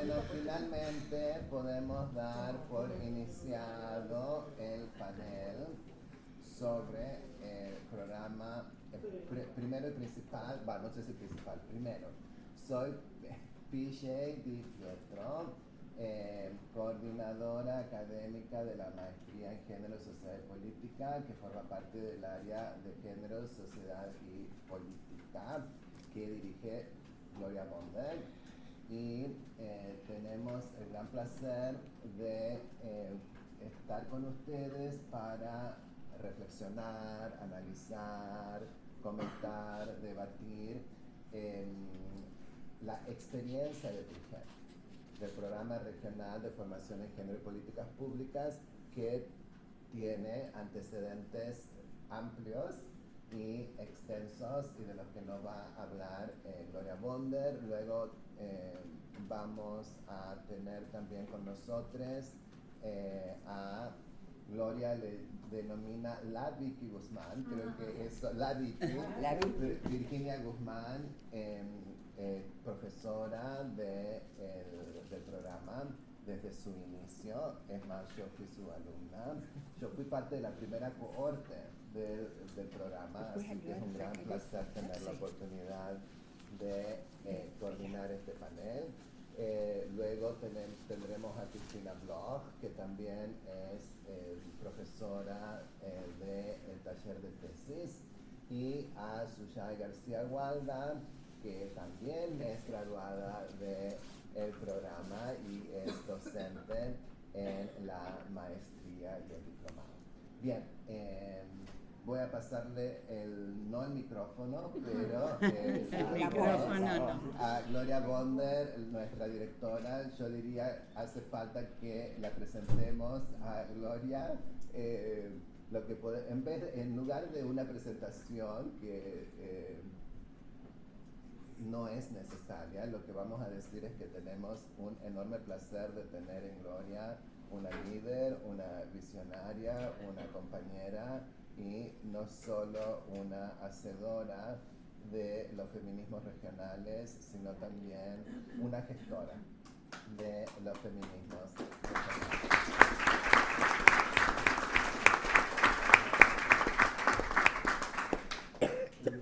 Bueno, finalmente podemos dar por iniciado el panel sobre el programa primero y principal, bueno, no sé si principal, primero. Soy PJ Di Pietro, coordinadora académica de la maestría en Género, Sociedad y Política, que forma parte del área de Género, Sociedad y Política, que dirige Gloria Bonder. Y tenemos el gran placer de estar con ustedes para reflexionar, analizar, comentar, debatir la experiencia de PRIGEN, del Programa Regional de Formación en Género y Políticas Públicas, que tiene antecedentes amplios y extensos, y de los que nos va a hablar Gloria Bonder. Luego vamos a tener también con nosotros a Gloria, le denomina la Vicky Guzmán, creo que es la Vicky, Virginia Guzmán, profesora del programa desde su inicio. Es más, yo fui su alumna, yo fui parte de la primera cohorte del programa, así que es un gran placer tener la oportunidad de coordinar este panel. Luego tendremos a Cristina Bloch, que también es profesora del taller de tesis, y a Suyay García Gualda, que también es graduada del programa y es docente en la maestría y el diplomado. Bien, voy a pasarle no el micrófono, pero a Gloria Bonder, nuestra directora. Yo diría, hace falta que la presentemos a Gloria. Lo que en lugar de una presentación que no es necesaria, lo que vamos a decir es que tenemos un enorme placer de tener en Gloria una líder, una visionaria, una compañera, y no solo una hacedora de los feminismos regionales, sino también una gestora de los feminismos regionales.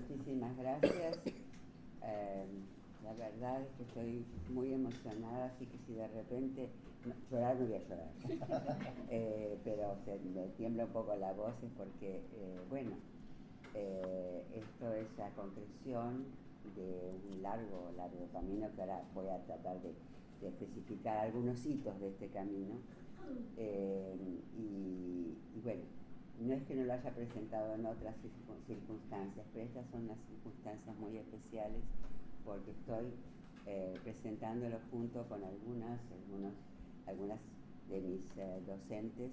Muchísimas gracias. La verdad es que estoy muy emocionada, así que si de repente llorar, no voy a llorar. Pero me tiembla un poco la voz, es porque, esto es la concreción de un largo camino, que ahora voy a tratar de especificar algunos hitos de este camino. Y bueno, no es que no lo haya presentado en otras circunstancias, pero estas son unas circunstancias muy especiales, porque estoy presentándolo junto con algunas de mis docentes,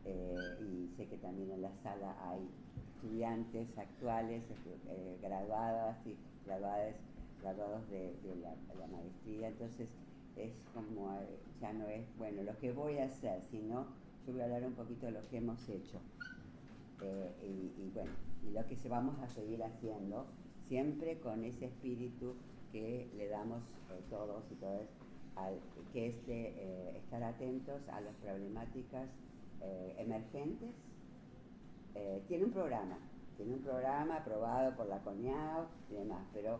y sé que también en la sala hay estudiantes actuales, graduadas y graduados de la maestría. Entonces es como, ya no es, bueno, lo que voy a hacer, sino yo voy a hablar un poquito de lo que hemos hecho, y lo que vamos a seguir haciendo, siempre con ese espíritu que le damos todos y todas, que es de estar atentos a las problemáticas emergentes. Tiene un programa aprobado por la CONIAO y demás, pero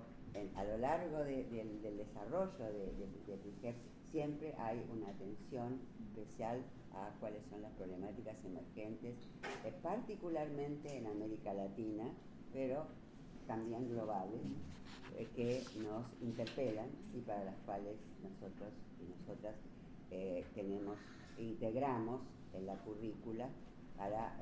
a lo largo del desarrollo de PRIGEP siempre hay una atención especial a cuáles son las problemáticas emergentes, particularmente en América Latina, pero también globales, que nos interpelan y para las cuales nosotros y nosotras integramos en la currícula para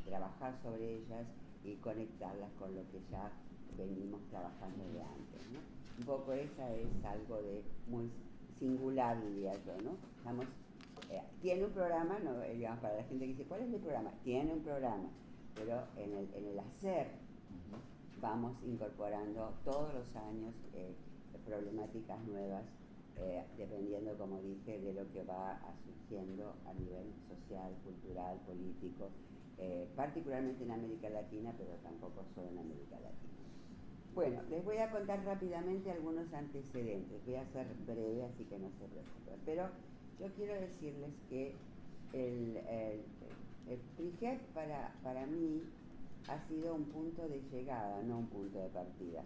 trabajar sobre ellas y conectarlas con lo que ya venimos trabajando de antes, ¿no? Un poco esa es algo de muy singular, diría yo, ¿no? Tiene un programa, no, digamos, para la gente que dice, ¿cuál es el programa? Tiene un programa, pero en el hacer vamos incorporando todos los años problemáticas nuevas, dependiendo, como dije, de lo que va surgiendo a nivel social, cultural, político, particularmente en América Latina, pero tampoco solo en América Latina. Bueno, les voy a contar rápidamente algunos antecedentes. Voy a ser breve, así que no se preocupen. Pero yo quiero decirles que el PRIGEP para mí ha sido un punto de llegada, no un punto de partida.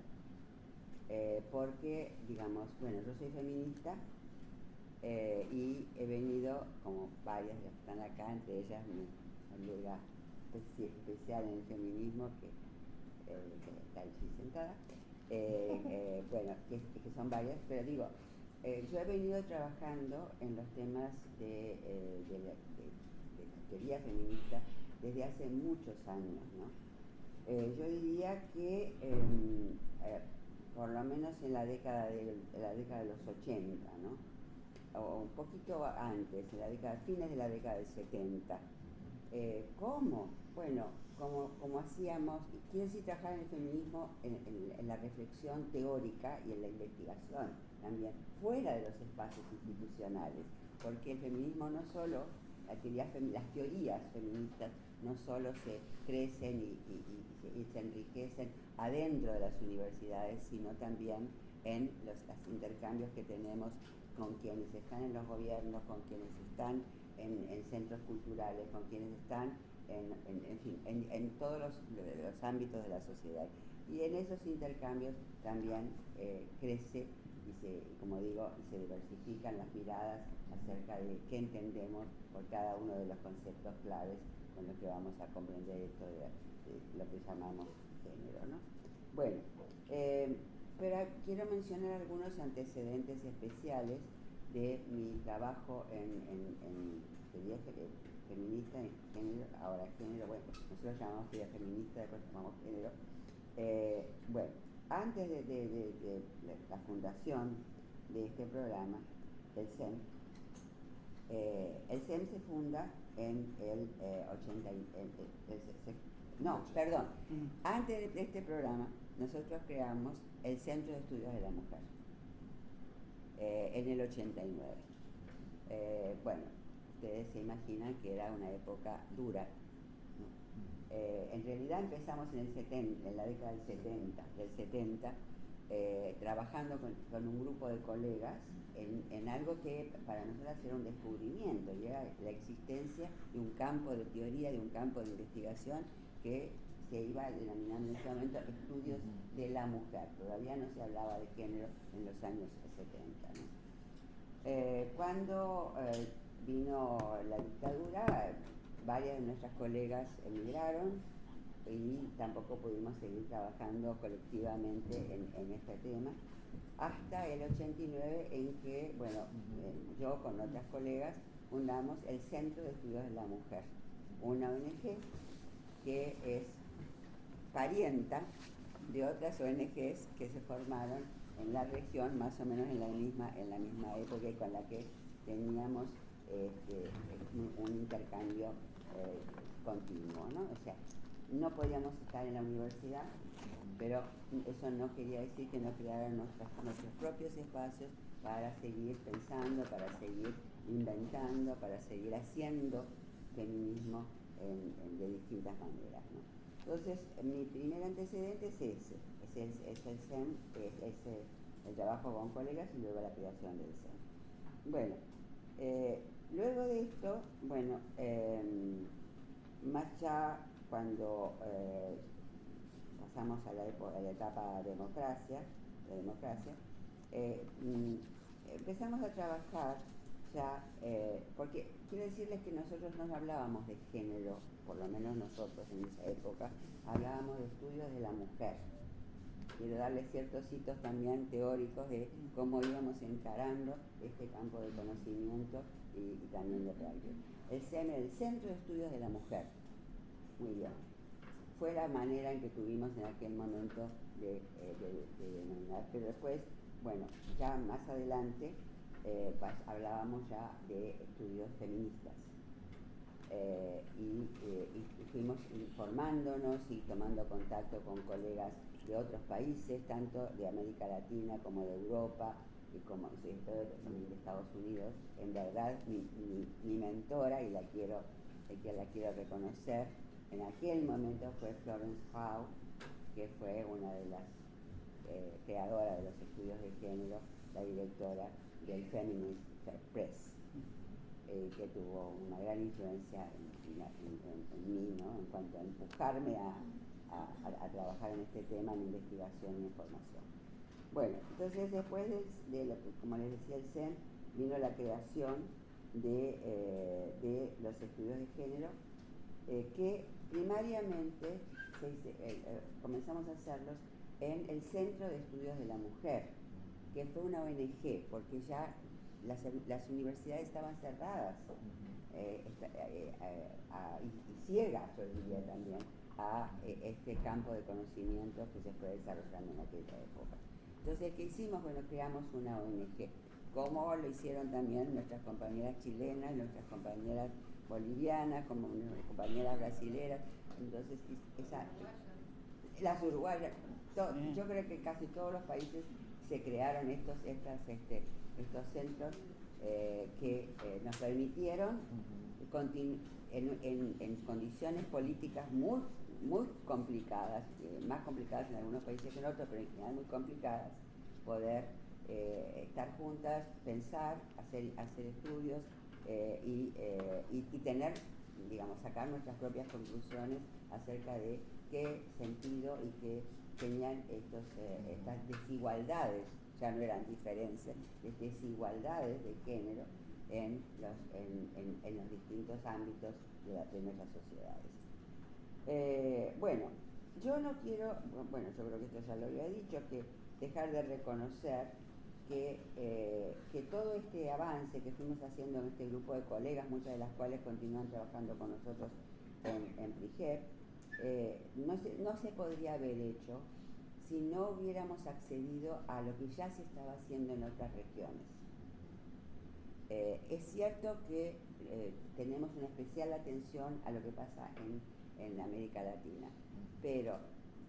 Porque, digamos, bueno, yo soy feminista y he venido, como varias que están acá, entre ellas mi colega especial en el feminismo, que está allí sentada, bueno, que son varias, pero digo, yo he venido trabajando en los temas de la teoría feminista desde hace muchos años, ¿no? Yo diría que por lo menos en la década de los 80, ¿no? O un poquito antes, en la década, fines de la década del 70. ¿Cómo? Bueno, como hacíamos, quiero decir, trabajar en el feminismo, en la reflexión teórica y en la investigación también, fuera de los espacios institucionales, porque el feminismo no solo, las teorías feministas no solo se crecen y se enriquecen adentro de las universidades, sino también en los intercambios que tenemos con quienes están en los gobiernos, con quienes están en centros culturales, con quienes están en todos los ámbitos de la sociedad. Y en esos intercambios también crece como digo, y se diversifican las miradas acerca de qué entendemos por cada uno de los conceptos claves con los que vamos a comprender esto de lo que llamamos género, ¿no? Bueno, pero quiero mencionar algunos antecedentes especiales de mi trabajo en teoría feminista, en género, ahora género, bueno, nosotros llamamos teoría feminista, después llamamos género. Bueno, antes de la fundación de este programa, el SEM se funda en el 80, perdón, antes de este programa nosotros creamos el Centro de Estudios de la Mujer en el 89. Bueno, ustedes se imaginan que era una época dura, ¿no? En realidad empezamos en la década del 70, trabajando con un grupo de colegas en algo que para nosotros era un descubrimiento, y era la existencia de un campo de teoría, de un campo de investigación que se iba denominando en ese momento estudios de la mujer. Todavía no se hablaba de género en los años 70, ¿no? Cuando vino la dictadura, varias de nuestras colegas emigraron y tampoco pudimos seguir trabajando colectivamente en este tema, hasta el 89 en que, bueno, yo con otras colegas fundamos el Centro de Estudios de la Mujer, una ONG que es parienta de otras ONGs que se formaron en la región más o menos en la misma época, y con la que teníamos un intercambio continuo, ¿no? O sea, no podíamos estar en la universidad, pero eso no quería decir que no crearan nuestros propios espacios para seguir pensando, para seguir inventando, para seguir haciendo feminismo de distintas maneras, ¿no? Entonces, mi primer antecedente es ese, es el SEM, es el trabajo con colegas y luego la creación del SEM. Bueno, luego de esto, bueno, más ya cuando pasamos a la etapa de democracia, empezamos a trabajar ya, porque quiero decirles que nosotros no hablábamos de género, por lo menos nosotros en esa época, hablábamos de estudios de la mujer. Quiero darles ciertos hitos también teóricos de cómo íbamos encarando este campo de conocimiento y también de práctica. El CEM, el Centro de Estudios de la Mujer. Muy bien. Fue la manera en que tuvimos en aquel momento de denominar, pero después, bueno, ya más adelante hablábamos ya de estudios feministas. Y fuimos informándonos y tomando contacto con colegas de otros países, tanto de América Latina como de Europa y como de Estados Unidos. En verdad, mi mentora, y la quiero reconocer, en aquel momento fue Florence Howe, que fue una de las creadora de los estudios de género, la directora del Feminist Press, que tuvo una gran influencia en mí, ¿no? En cuanto a empujarme a trabajar en este tema, en investigación y en formación. Bueno, entonces después de lo que, como les decía, el CEN, vino la creación de los estudios de género, que primariamente comenzamos a hacerlos en el Centro de Estudios de la Mujer, que fue una ONG, porque ya las universidades estaban cerradas y ciegas, yo diría también, a este campo de conocimientos que se fue desarrollando en aquella época. Entonces, ¿qué hicimos? Bueno, creamos una ONG, como lo hicieron también nuestras compañeras chilenas, nuestras compañeras bolivianas, como nuestras compañeras brasileras. Entonces, las uruguayas, yo creo que casi todos los países se crearon estos centros que nos permitieron en condiciones políticas muy complicadas, más complicadas en algunos países que en otros, pero en general muy complicadas, poder estar juntas, pensar, hacer estudios y tener, digamos, sacar nuestras propias conclusiones acerca de qué sentido y qué tenían estas desigualdades, ya no eran diferencias, desigualdades de género en los distintos ámbitos de nuestras sociedades. Bueno, yo no quiero, bueno, yo creo que esto ya lo había dicho, que dejar de reconocer que todo este avance que fuimos haciendo en este grupo de colegas, muchas de las cuales continúan trabajando con nosotros en PRIGEP, no se podría haber hecho si no hubiéramos accedido a lo que ya se estaba haciendo en otras regiones. Es cierto que tenemos una especial atención a lo que pasa en América Latina, pero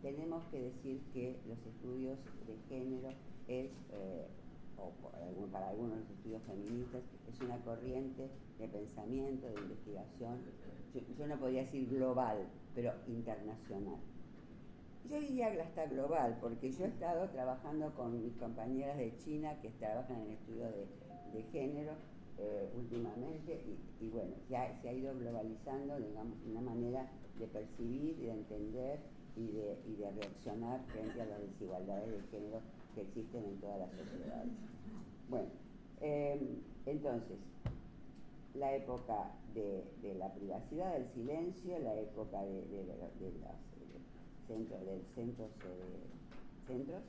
tenemos que decir que los estudios de género para algunos los estudios feministas, es una corriente de pensamiento, de investigación, yo no podría decir global, pero internacional. Yo diría que hasta global, porque yo he estado trabajando con mis compañeras de China que trabajan en estudios de género últimamente y bueno, ya se ha ido globalizando, digamos, una manera de percibir, de entender y de reaccionar frente a las desigualdades de género que existen en todas las sociedades. Bueno, entonces, la época de la privacidad, del silencio, la época del centros,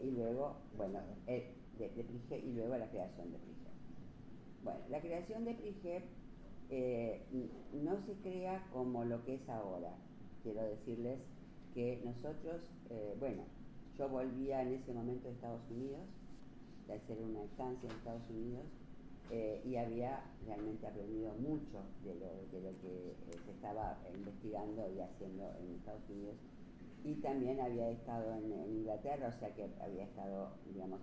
y luego, bueno, de PRIGEP, y luego la creación de PRIGEP. Bueno, la creación de PRIGEP no se crea como lo que es ahora. Quiero decirles que nosotros, bueno, yo volvía en ese momento de Estados Unidos, de hacer una estancia en Estados Unidos, y había realmente aprendido mucho de lo que se estaba investigando y haciendo en Estados Unidos, y también había estado en Inglaterra, o sea que había estado, digamos,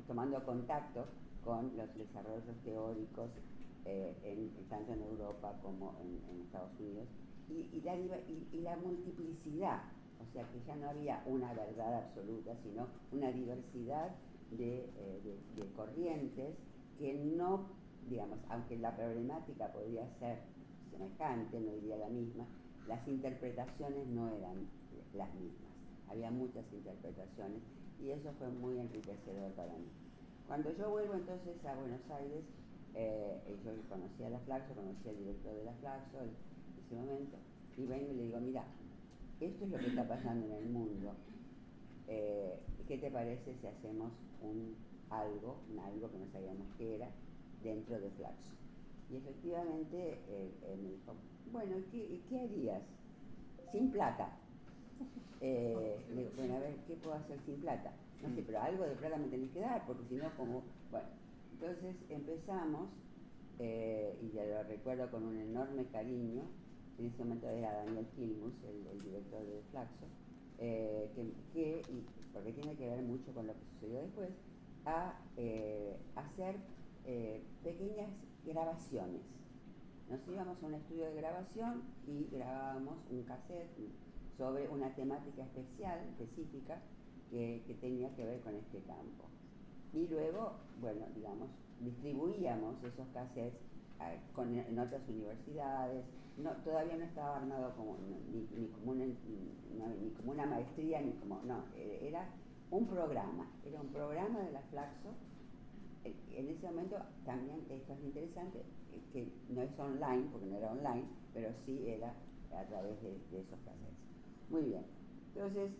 tomando contacto con los desarrollos teóricos tanto en Europa como en Estados Unidos, y la multiplicidad, o sea que ya no había una verdad absoluta, sino una diversidad de corrientes que no, digamos, aunque la problemática podría ser semejante, no diría la misma, las interpretaciones no eran las mismas, había muchas interpretaciones y eso fue muy enriquecedor para mí. Cuando yo vuelvo entonces a Buenos Aires, yo conocía a la Flaxo, conocía al director de la Flaxo en ese momento, y vengo y le digo, mira, esto es lo que está pasando en el mundo, ¿qué te parece si hacemos algo que no sabíamos qué era, dentro de Flaxo? Y efectivamente me dijo, bueno, ¿qué harías? Sin plata. Le digo, bueno, a ver, ¿qué puedo hacer sin plata? No sé, pero algo de plata me tenés que dar, porque si no, como... Bueno, entonces empezamos, y ya lo recuerdo con un enorme cariño, en ese momento era Daniel Filmus, el director de Flaxo, porque tiene que ver mucho con lo que sucedió después, a hacer pequeñas grabaciones. Nos íbamos a un estudio de grabación y grabábamos un cassette sobre una temática específica, que tenía que ver con este campo. Y luego, bueno, digamos, distribuíamos esos cassettes en otras universidades. Todavía no estaba armado como, ni como una maestría, ni como, no, era un programa de la Flaxo. En ese momento también, esto es interesante, que no es online, porque no era online, pero sí era a través de esos cassettes. Muy bien, entonces,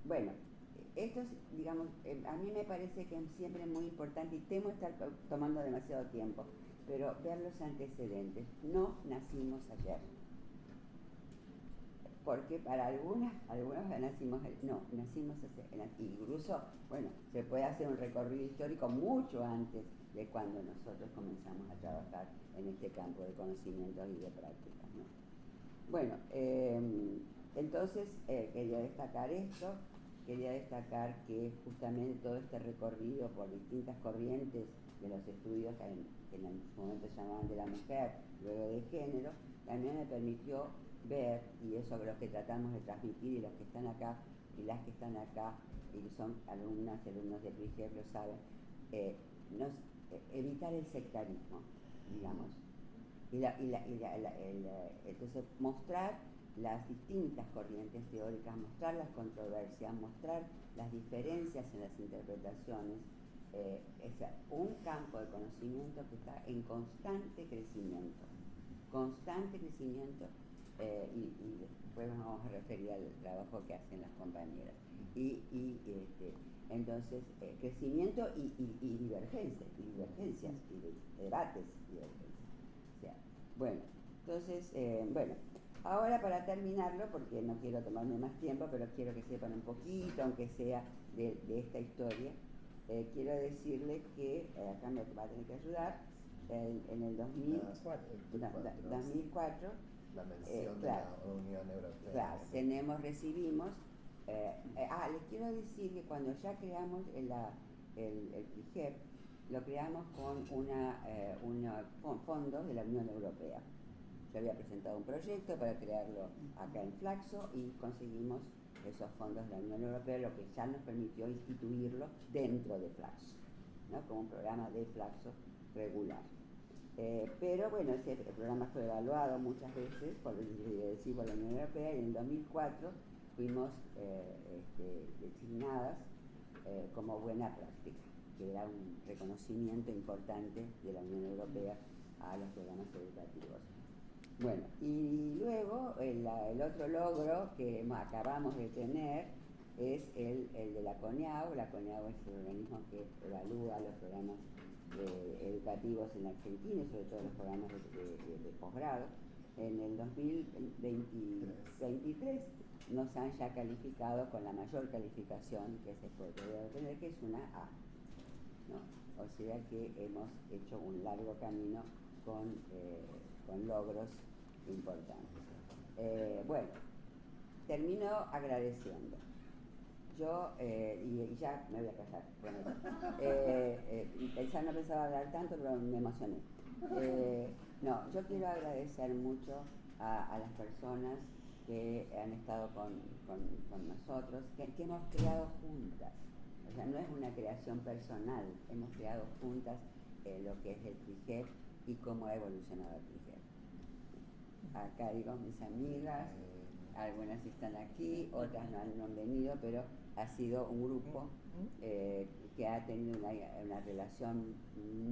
bueno, esto es, digamos, a mí me parece que es siempre muy importante, y temo estar tomando demasiado tiempo, pero ver los antecedentes. No nacimos ayer, porque para algunos nacimos incluso, bueno, se puede hacer un recorrido histórico mucho antes de cuando nosotros comenzamos a trabajar en este campo de conocimientos y de prácticas, ¿no? Bueno, entonces quería destacar esto, quería destacar que justamente todo este recorrido por distintas corrientes de los estudios que en su momento se llamaban de la mujer, luego de género, también me permitió ver, y eso es lo que tratamos de transmitir, y los que están acá y las que están acá y son alumnos de PRIGEP lo saben, evitar el sectarismo, digamos, entonces mostrar las distintas corrientes teóricas, mostrar las controversias, mostrar las diferencias en las interpretaciones. Es un campo de conocimiento que está en constante crecimiento, y después nos vamos a referir al trabajo que hacen las compañeras. Entonces, crecimiento y divergencias, y debates y divergencias. O sea, bueno, entonces, bueno, ahora para terminarlo, porque no quiero tomarme más tiempo, pero quiero que sepan un poquito, aunque sea de esta historia, quiero decirles que, acá me va a tener que ayudar, en el 2004, la mención claro, de la Unión Europea. Claro, recibimos, les quiero decir que cuando ya creamos el PRIGEP, lo creamos con fondos de la Unión Europea. Yo había presentado un proyecto para crearlo acá en Flaxo y conseguimos esos fondos de la Unión Europea, lo que ya nos permitió instituirlo dentro de Flaxo, ¿no? Como un programa de Flaxo regular. Pero bueno, ese programa fue evaluado muchas veces por la Unión Europea, y en el 2004 fuimos designadas como buena práctica, que era un reconocimiento importante de la Unión Europea a los programas educativos. Bueno, y luego el otro logro que acabamos de tener es el de la CONEAU. La CONEAU es el organismo que evalúa los programas educativos en Argentina, y sobre todo los programas de posgrado. En el 2023 nos han ya calificado con la mayor calificación que se puede obtener, que es una A, ¿no? O sea que hemos hecho un largo camino con logros importantes. Bueno, termino agradeciendo. Yo, y ya me voy a callar, bueno, no pensaba hablar tanto, pero me emocioné. No, yo quiero agradecer mucho a las personas que han estado con nosotros, que hemos creado juntas. O sea, no es una creación personal, hemos creado juntas lo que es el PRIGEP y cómo ha evolucionado el PRIGEP. Acá digo mis amigas, algunas están aquí, otras no han venido, pero ha sido un grupo que ha tenido una relación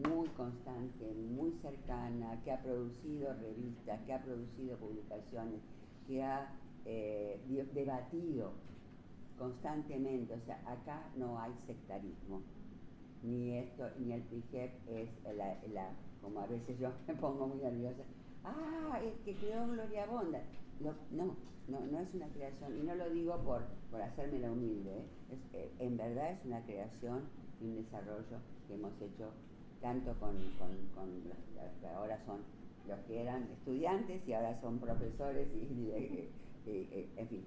muy constante, muy cercana, que ha producido revistas, que ha producido publicaciones, que ha debatido constantemente. O sea, acá no hay sectarismo, ni el PRIGEP es como a veces yo me pongo muy nerviosa, el que creó Gloria Bonda. No es una creación, y no lo digo por hacerme la humilde, en verdad es una creación y un desarrollo que hemos hecho tanto con los que ahora son los que eran estudiantes y ahora son profesores, en fin.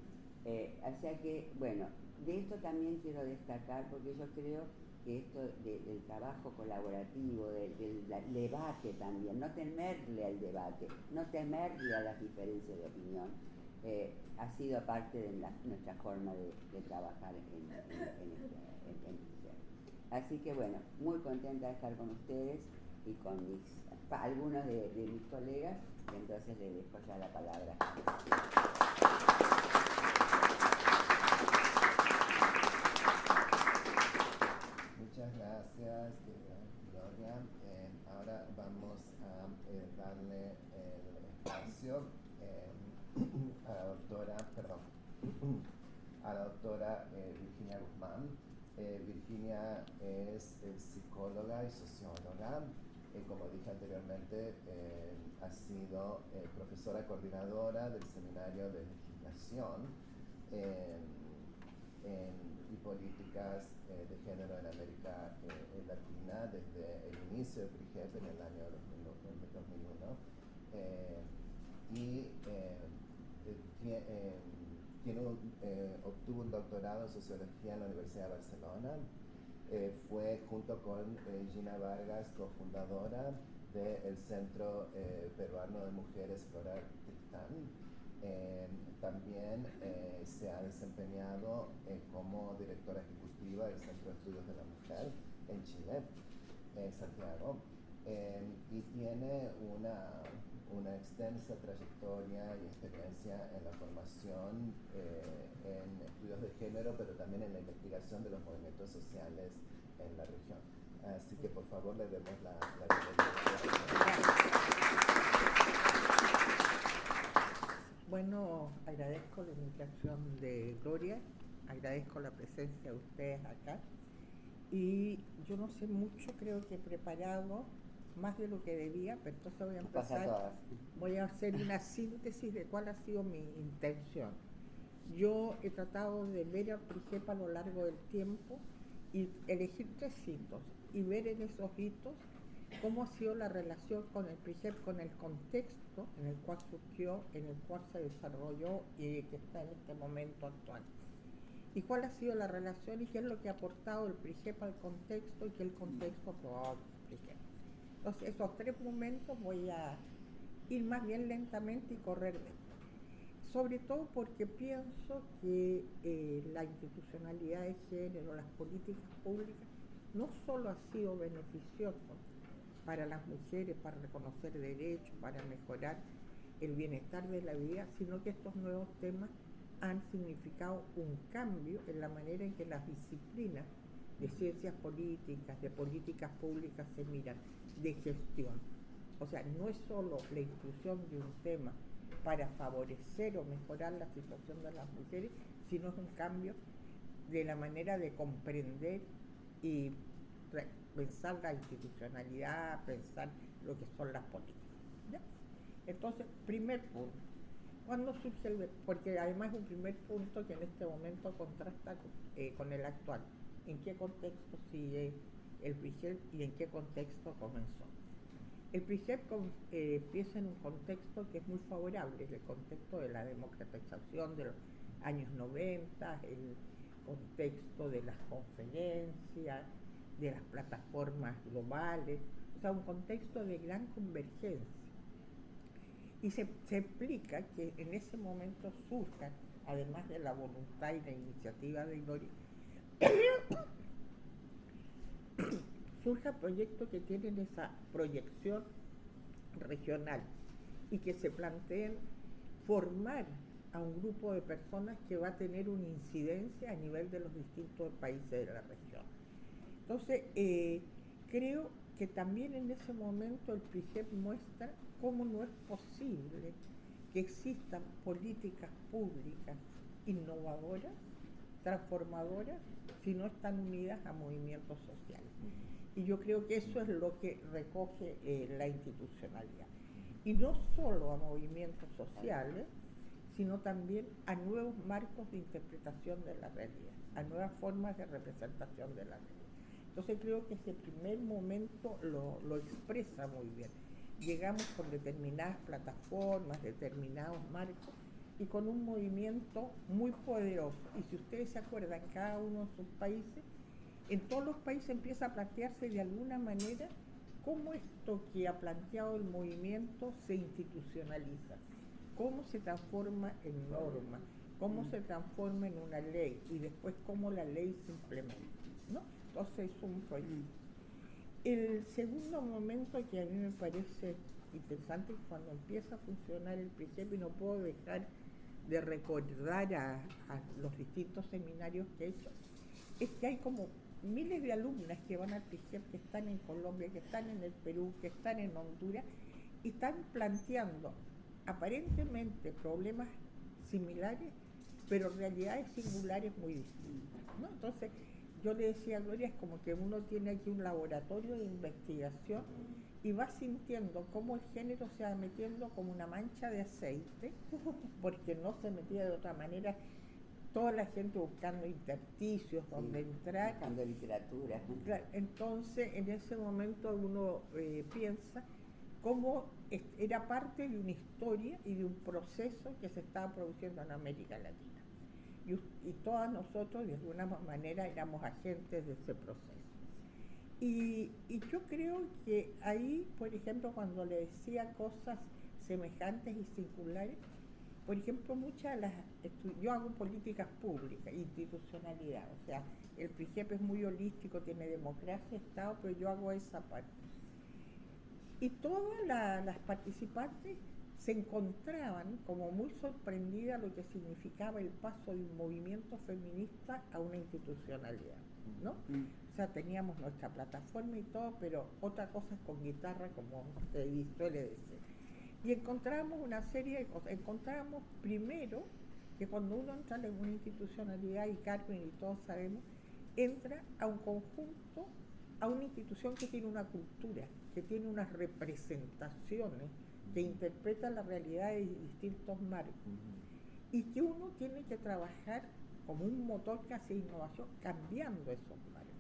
O sea que, bueno, de esto también quiero destacar, porque yo creo que esto del trabajo colaborativo, del debate también, no temerle al debate, no temerle a las diferencias de opinión, ha sido parte de nuestra forma de trabajar en Así que bueno, muy contenta de estar con ustedes y con algunos de mis colegas, y entonces les dejo ya la palabra. Muchas gracias, Gloria. Ahora vamos a darle el espacio a la doctora Virginia Guzmán. Virginia es psicóloga y socióloga. Como dije anteriormente, ha sido profesora coordinadora del Seminario de Legislación y Políticas de Género en América Latina desde el inicio del PRIGEP en el año 2001. Obtuvo un doctorado en Sociología en la Universidad de Barcelona. Fue junto con Gina Vargas, cofundadora del Centro Peruano de Mujeres Flora Tristán. También se ha desempeñado como directora ejecutiva del Centro de Estudios de la Mujer en Chile, en Santiago, y tiene una extensa trayectoria y experiencia en la formación en estudios de género, pero también en la investigación de los movimientos sociales en la región. Así que por favor le demos la bienvenida. Bueno, agradezco la invitación de Gloria, agradezco la presencia de ustedes acá, y yo no sé mucho, creo que he preparado más de lo que debía, pero entonces voy a empezar, voy a hacer una síntesis de cuál ha sido mi intención. Yo he tratado de ver al PRIGEP a lo largo del tiempo y elegir 3 hitos y ver en esos hitos cómo ha sido la relación con el PRIGEP, con el contexto en el cual surgió, en el cual se desarrolló y que está en este momento actual. Y cuál ha sido la relación y qué es lo que ha aportado el PRIGEP al contexto y qué el contexto ha probado el PRIGEP. Entonces, esos 3 momentos voy a ir más bien lentamente y correr lento. Sobre todo porque pienso que la institucionalidad de género, las políticas públicas, no solo ha sido beneficioso para las mujeres, para reconocer derechos, para mejorar el bienestar de la vida, sino que estos nuevos temas han significado un cambio en la manera en que las disciplinas de ciencias políticas, de políticas públicas se miran, de gestión. O sea, no es solo la inclusión de un tema para favorecer o mejorar la situación de las mujeres, sino es un cambio de la manera de comprender y pensar la institucionalidad, pensar lo que son las políticas. ¿Ya? Entonces, primer punto. ¿Cuándo surge el...? Porque además es un primer punto que en este momento contrasta con el actual. ¿En qué contexto sigue el PRIGEP y en qué contexto comenzó? El PRIGEP empieza en un contexto que es muy favorable, el contexto de la democratización de los años 90, el contexto de las conferencias, de las plataformas globales, o sea, un contexto de gran convergencia. Y se explica que en ese momento surjan, además de la voluntad y la iniciativa de Gloria, surjan proyectos que tienen esa proyección regional y que se planteen formar a un grupo de personas que va a tener una incidencia a nivel de los distintos países de la región. Entonces, creo que también en ese momento el PRIGEP muestra cómo no es posible que existan políticas públicas innovadoras, transformadoras, si no están unidas a movimientos sociales. Y yo creo que eso es lo que recoge la institucionalidad. Y no solo a movimientos sociales, sino también a nuevos marcos de interpretación de la realidad, a nuevas formas de representación de la realidad. Entonces creo que ese primer momento lo expresa muy bien. Llegamos con determinadas plataformas, determinados marcos y con un movimiento muy poderoso. Y si ustedes se acuerdan, cada uno de sus países, en todos los países empieza a plantearse de alguna manera cómo esto que ha planteado el movimiento se institucionaliza, cómo se transforma en norma, cómo se transforma en una ley y después cómo la ley se implementa, ¿no? Entonces es un proyecto. El segundo momento que a mí me parece interesante es cuando empieza a funcionar el principio, y no puedo dejar de recordar a los distintos seminarios que he hecho, es que hay como miles de alumnas que van al PIGEP, que están en Colombia, que están en el Perú, que están en Honduras, y están planteando aparentemente problemas similares, pero realidades singulares muy distintas, ¿no? Entonces, yo le decía a Gloria, es como que uno tiene aquí un laboratorio de investigación y va sintiendo cómo el género se va metiendo como una mancha de aceite, porque no se metía de otra manera, toda la gente buscando intersticios donde entrar. Buscando literatura. Claro, entonces, en ese momento uno piensa cómo era parte de una historia y de un proceso que se estaba produciendo en América Latina. Y todas nosotros, de alguna manera, éramos agentes de ese proceso. Y yo creo que ahí, por ejemplo, cuando le decía cosas semejantes y singulares, por ejemplo, yo hago políticas públicas, institucionalidad, o sea, el PRIGEP es muy holístico, tiene democracia, Estado, pero yo hago esa parte. Y todas las participantes se encontraban como muy sorprendidas lo que significaba el paso de un movimiento feminista a una institucionalidad, ¿no? O sea, teníamos nuestra plataforma y todo, pero otra cosa es con guitarra, como se suele decir. Y encontramos una serie de cosas. Encontramos primero que cuando uno entra en una institucionalidad, y Carmen y todos sabemos, entra a un conjunto, a una institución que tiene una cultura, que tiene unas representaciones, que interpretan la realidad de distintos marcos, y que uno tiene que trabajar como un motor que hace innovación cambiando esos marcos.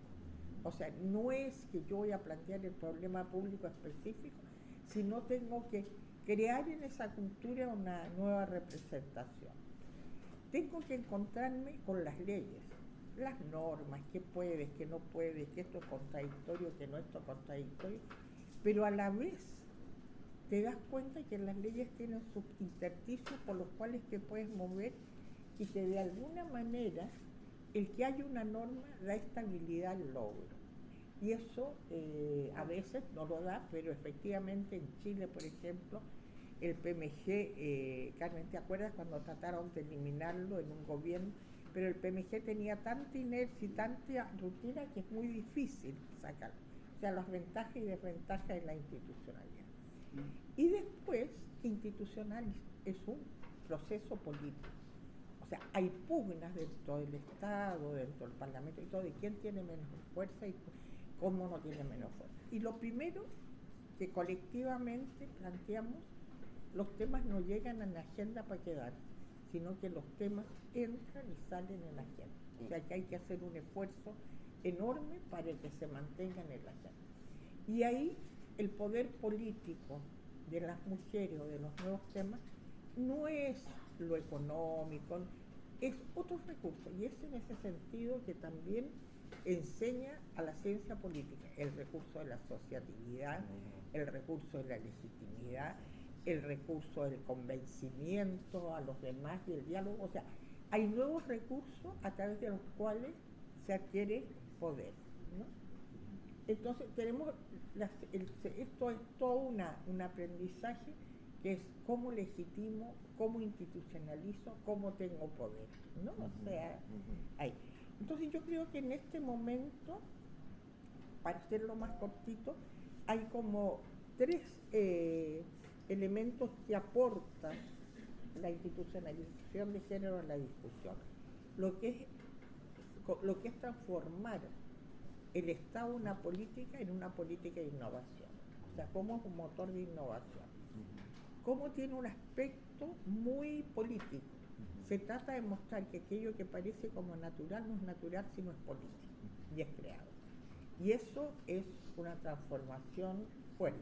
O sea, no es que yo voy a plantear el problema público específico, sino tengo que crear en esa cultura una nueva representación. Tengo que encontrarme con las leyes, las normas, qué puedes, qué no puedes, que esto es contradictorio, que no esto es contradictorio, pero a la vez te das cuenta que las leyes tienen sus intersticios por los cuales te puedes mover, y que de alguna manera el que haya una norma da estabilidad al logro. Y eso a veces no lo da, pero efectivamente en Chile, por ejemplo, el PMG, Carmen, ¿te acuerdas cuando trataron de eliminarlo en un gobierno? Pero el PMG tenía tanta inercia y tanta rutina que es muy difícil sacarlo. O sea, las ventajas y desventajas de la institucionalidad. Y después, institucional es un proceso político. O sea, hay pugnas dentro del Estado, dentro del Parlamento y todo, de quién tiene menos fuerza y cómo no tiene menos fuerza. Y lo primero que colectivamente planteamos, los temas no llegan a la agenda para quedar, sino que los temas entran y salen en la agenda. O sea, que hay que hacer un esfuerzo enorme para que se mantengan en la agenda. Y ahí el poder político de las mujeres o de los nuevos temas no es lo económico, es otros recursos, y es en ese sentido que también enseña a la ciencia política el recurso de la asociatividad, el recurso de la legitimidad, el recurso del convencimiento a los demás y el diálogo. O sea, hay nuevos recursos a través de los cuales se adquiere poder, ¿no? Entonces tenemos esto es todo un aprendizaje, que es cómo legitimo, cómo institucionalizo, cómo tengo poder, ¿no? O sea, ahí. Entonces yo creo que en este momento, para hacerlo más cortito, hay como tres elementos que aportan la institucionalización de género en la discusión. Lo que es transformar el Estado una política en una política de innovación. O sea, cómo es un motor de innovación. Cómo tiene un aspecto muy político. Se trata de mostrar que aquello que parece como natural no es natural, sino es político y es creado. Y eso es una transformación fuerte.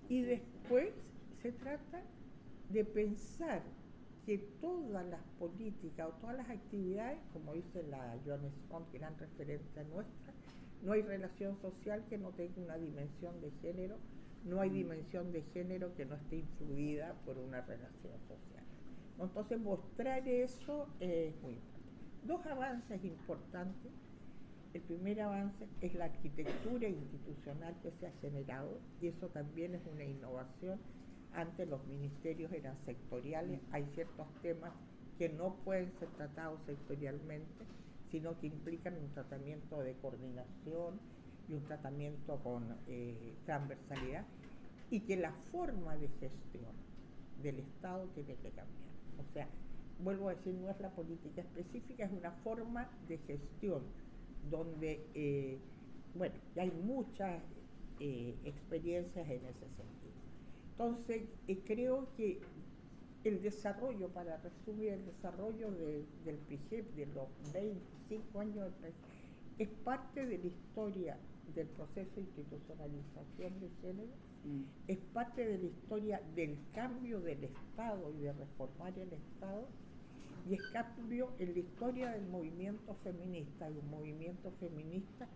Y después se trata de pensar que todas las políticas o todas las actividades, como dice la Joan Scott, gran referente nuestra, no hay relación social que no tenga una dimensión de género, no hay dimensión de género que no esté influida por una relación social. Entonces mostrar eso es muy importante. Dos avances importantes. El primer avance es la arquitectura institucional que se ha generado, y eso también es una innovación. Antes los ministerios eran sectoriales, hay ciertos temas que no pueden ser tratados sectorialmente, sino que implican un tratamiento de coordinación y un tratamiento con transversalidad, y que la forma de gestión del Estado tiene que cambiar. O sea, vuelvo a decir, no es la política específica, es una forma de gestión donde, bueno, hay muchas experiencias en ese sentido. Entonces, creo que el desarrollo, para resumir, el desarrollo del PIGEP, de los 25 años del PIGEP, es parte de la historia del proceso de institucionalización de género, es parte de la historia del cambio del Estado y de reformar el Estado, y es cambio en la historia del movimiento feminista, de un movimiento feminista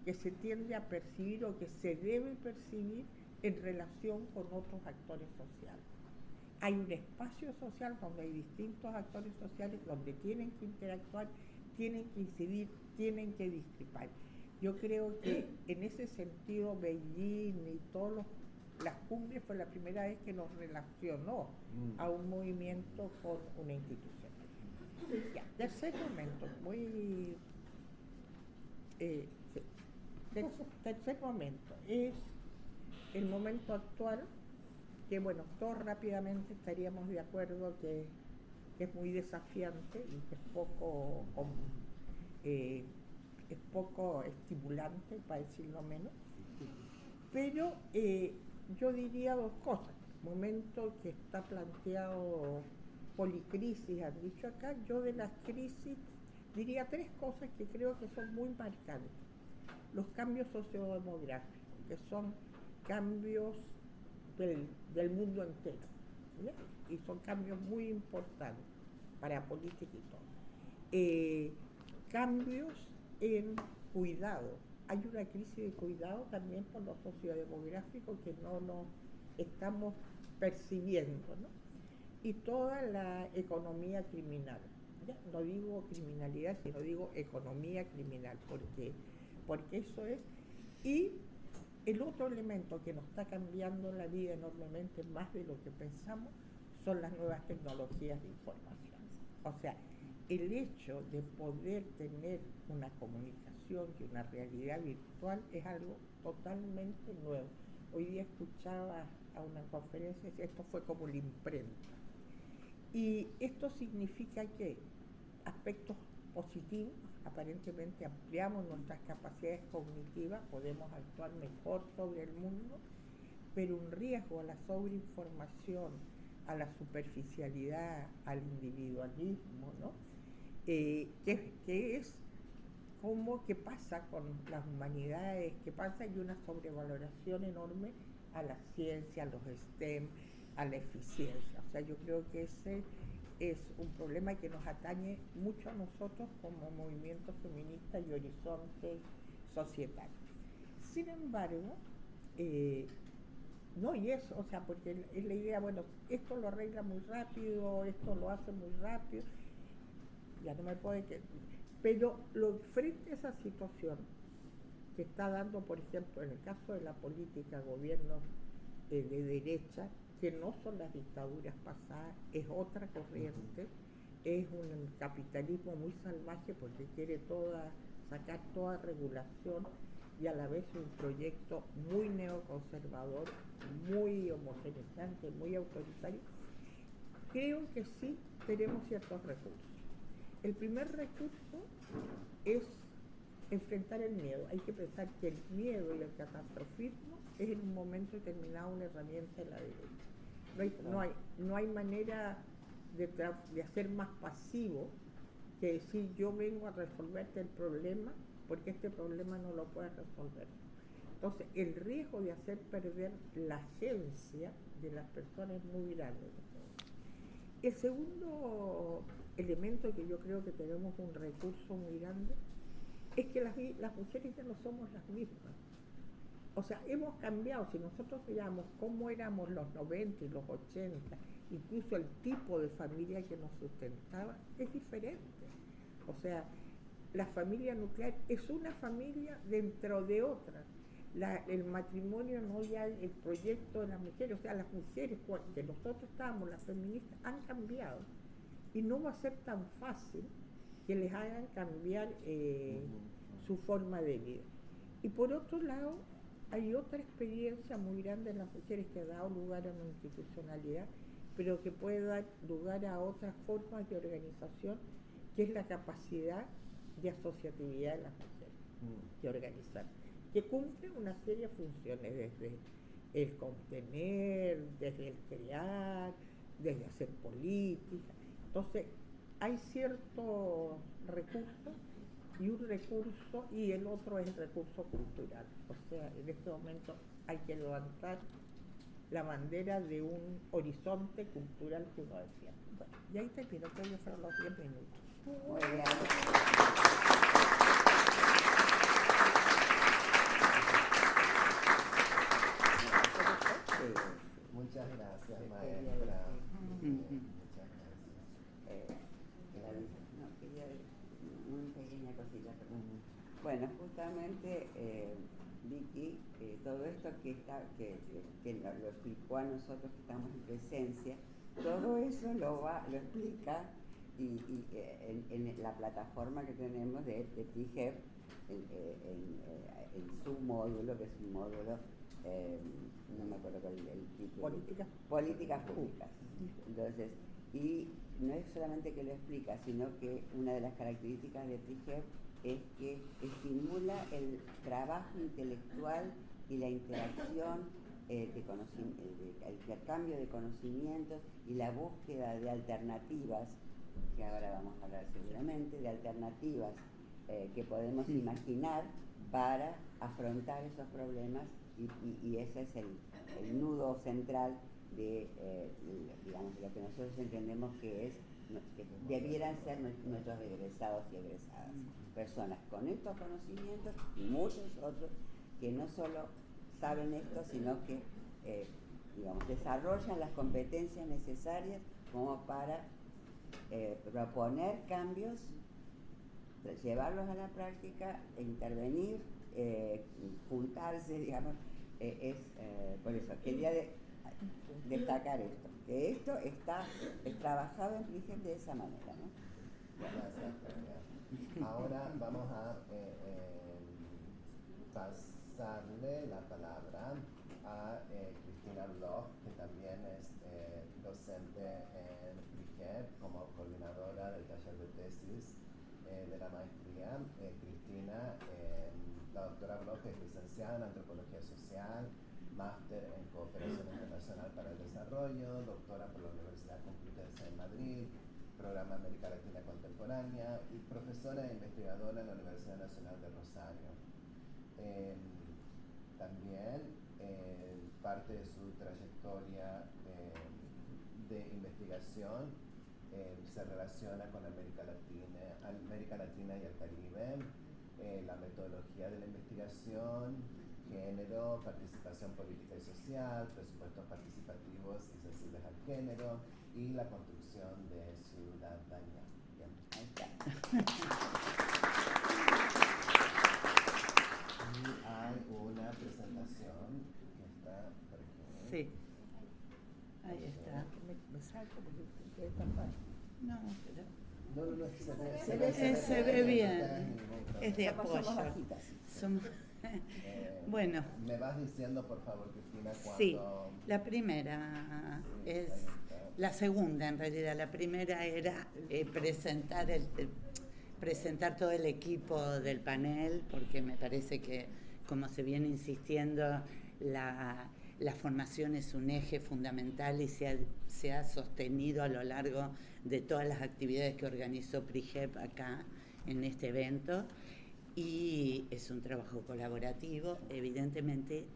que se tiende a percibir o que se debe percibir en relación con otros actores sociales. Hay un espacio social donde hay distintos actores sociales, donde tienen que interactuar, tienen que incidir, tienen que discrepar. Yo creo que en ese sentido Beijing y todas las cumbres fue la primera vez que nos relacionó a un movimiento con una institución. Ya, tercer momento, sí. Tercer momento es el momento actual, que bueno, todos rápidamente estaríamos de acuerdo que es muy desafiante y que es poco estimulante, para decirlo menos, pero yo diría dos cosas. Momento que está planteado policrisis, han dicho acá. Yo de las crisis diría tres cosas que creo que son muy marcantes. Los cambios sociodemográficos, que son cambios del mundo entero, ¿ya? Y son cambios muy importantes para política y todo. Cambios en cuidado. Hay una crisis de cuidado también por lo sociodemográfico que no nos estamos percibiendo, ¿no? Y toda la economía criminal. ¿Ya? No digo criminalidad, sino digo economía criminal, porque eso es. Y el otro elemento que nos está cambiando la vida enormemente, más de lo que pensamos, son las nuevas tecnologías de información. O sea, el hecho de poder tener una comunicación y una realidad virtual es algo totalmente nuevo. Hoy día escuchaba a una conferencia, esto fue como la imprenta. Y esto significa que aspectos positivos, aparentemente ampliamos nuestras capacidades cognitivas, podemos actuar mejor sobre el mundo, pero un riesgo a la sobreinformación, a la superficialidad, al individualismo, ¿no? Que es como que pasa con las humanidades, que pasa y una sobrevaloración enorme a la ciencia, a los STEM, a la eficiencia. O sea, yo creo que ese es un problema que nos atañe mucho a nosotros como movimiento feminista y horizonte societario. Sin embargo, no, y eso, o sea, porque es la idea, bueno, esto lo arregla muy rápido, esto lo hace muy rápido, ya no me puede que... Pero frente a esa situación que está dando, por ejemplo, en el caso de la política, gobiernos de derecha, que no son las dictaduras pasadas, es otra corriente, es un capitalismo muy salvaje porque quiere sacar toda regulación, y a la vez un proyecto muy neoconservador, muy homogeneizante, muy autoritario. Creo que sí tenemos ciertos recursos. El primer recurso es enfrentar el miedo. Hay que pensar que el miedo y el catastrofismo es en un momento determinado una herramienta de la derecha. No hay manera de hacer más pasivo que decir yo vengo a resolverte el problema porque este problema no lo puedes resolver. Entonces, el riesgo de hacer perder la agencia de las personas es muy grande. El segundo elemento que yo creo que tenemos un recurso muy grande es que las mujeres ya no somos las mismas. O sea, hemos cambiado. Si nosotros miramos cómo éramos los 90 y los 80, incluso el tipo de familia que nos sustentaba, es diferente. O sea, la familia nuclear es una familia dentro de otra. El matrimonio no ya el proyecto de las mujeres, o sea, las mujeres que nosotros estábamos, las feministas, han cambiado y no va a ser tan fácil que les hagan cambiar su forma de vida. Y por otro lado, hay otra experiencia muy grande en las mujeres que ha dado lugar a una institucionalidad, pero que puede dar lugar a otras formas de organización, que es la capacidad de asociatividad de las mujeres, de organizar, que cumple una serie de funciones, desde el contener, desde el crear, desde hacer política. Entonces, hay ciertos recursos y un recurso, y el otro es el recurso cultural. O sea, en este momento hay que levantar la bandera de un horizonte cultural que uno decía. Bueno, y ahí termino, creo que fueron los 10 minutos. Muy bien. Muchas gracias, maestra. Muchas gracias. No, quería una pequeña cosita, perdón. Bueno, justamente Vicky, todo esto que lo explicó a nosotros que estamos en presencia, todo eso lo explica y en la plataforma que tenemos de PRIGEP, en su módulo, que es un módulo, no me acuerdo cuál es el título. Políticas públicas. Entonces, y no es solamente que lo explica, sino que una de las características de PRIGEP es que estimula el trabajo intelectual y la interacción, el intercambio de conocimientos y la búsqueda de alternativas, que ahora vamos a hablar seguramente, de alternativas que podemos imaginar para afrontar esos problemas, y ese es el nudo central de digamos, lo que nosotros entendemos que debieran ser nuestros egresados y egresadas, personas con estos conocimientos y muchos otros que no solo saben esto, sino que digamos, desarrollan las competencias necesarias como para proponer cambios, llevarlos a la práctica, intervenir, juntarse, digamos. Por eso quería destacar esto, que esto es trabajado en PRIGEP de esa manera, ¿no? Gracias, Tania. Ahora vamos a pasarle la palabra a Cristina Bloch, que también es docente en PRIGEP como coordinadora del taller de tesis de la maestría. Cristina, la doctora Bloch es licenciada en Antropología Social, máster en Cooperación Internacional para el Desarrollo, doctora por la Universidad Complutense de Madrid, Programa América Latina Contemporánea, y profesora e investigadora en la Universidad Nacional de Rosario. También parte de su trayectoria de investigación se relaciona con América Latina y el Caribe, la metodología de la investigación, género, participación política y social, presupuestos participativos y sensibles al género, y la construcción de ciudadanía. Bien. Ahí está. Y hay una presentación que está por aquí. Sí, ahí está. Me salgo porque ustedes están. No, pero No, se ve bien. Es de Somos apoyo. bajitas. Somos- Bueno, Me vas diciendo, por favor, Cristina, cuando... sí, la primera es la segunda en realidad. La primera era presentar todo el equipo del panel, porque me parece que, como se viene insistiendo, la formación es un eje fundamental y se ha sostenido a lo largo de todas las actividades que organizó PRIGEP acá en este evento, y es un trabajo colaborativo. Evidentemente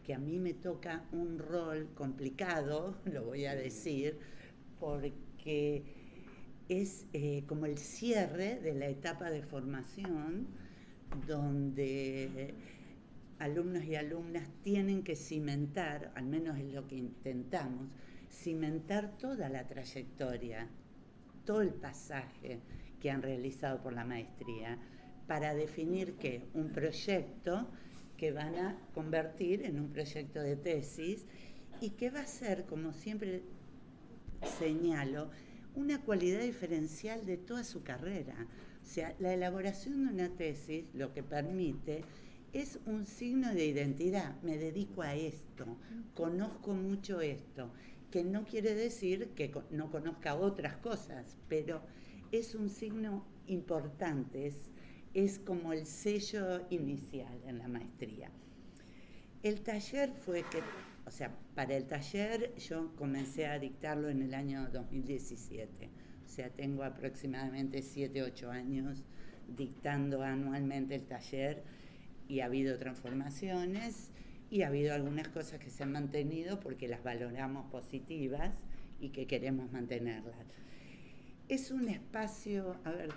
que a mí me toca un rol complicado, lo voy a decir, porque es como el cierre de la etapa de formación, donde alumnos y alumnas tienen que cimentar, al menos es lo que intentamos, cimentar toda la trayectoria, todo el pasaje que han realizado por la maestría, para definir que un proyecto que van a convertir en un proyecto de tesis y que va a ser, como siempre señalo, una cualidad diferencial de toda su carrera. O sea, la elaboración de una tesis lo que permite es un signo de identidad. Me dedico a esto, conozco mucho esto, que no quiere decir que no conozca otras cosas, pero es un signo importante, es como el sello inicial en la maestría. El taller fue que, o sea, para el taller yo comencé a dictarlo en el año 2017, o sea, tengo aproximadamente 7, 8 años dictando anualmente el taller y ha habido transformaciones y ha habido algunas cosas que se han mantenido porque las valoramos positivas y que queremos mantenerlas. Es un espacio, a ver,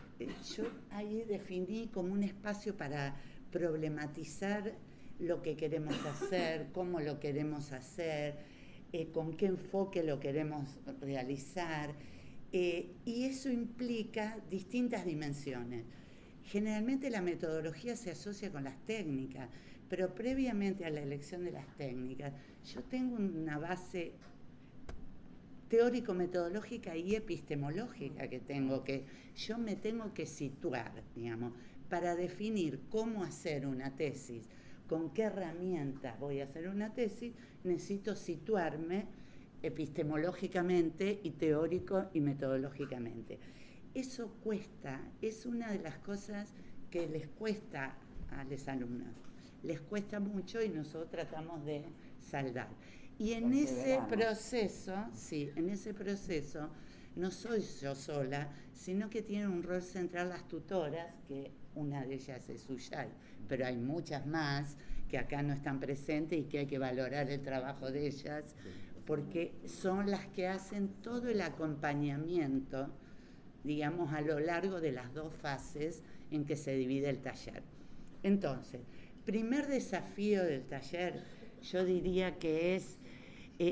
yo ahí definí como un espacio para problematizar lo que queremos hacer, cómo lo queremos hacer, con qué enfoque lo queremos realizar, y eso implica distintas dimensiones. Generalmente la metodología se asocia con las técnicas, pero previamente a la elección de las técnicas, yo tengo una base teórico-metodológica y epistemológica yo me tengo que situar, digamos, para definir cómo hacer una tesis, con qué herramientas voy a hacer una tesis, necesito situarme epistemológicamente y teórico y metodológicamente. Eso cuesta, es una de las cosas que les cuesta a los alumnos, les cuesta mucho y nosotros tratamos de saldar. Y en ese proceso, no soy yo sola, sino que tienen un rol central las tutoras, que una de ellas es Uyay, pero hay muchas más que acá no están presentes y que hay que valorar el trabajo de ellas, porque son las que hacen todo el acompañamiento, digamos, a lo largo de las 2 fases en que se divide el taller. Entonces, primer desafío del taller, yo diría que es,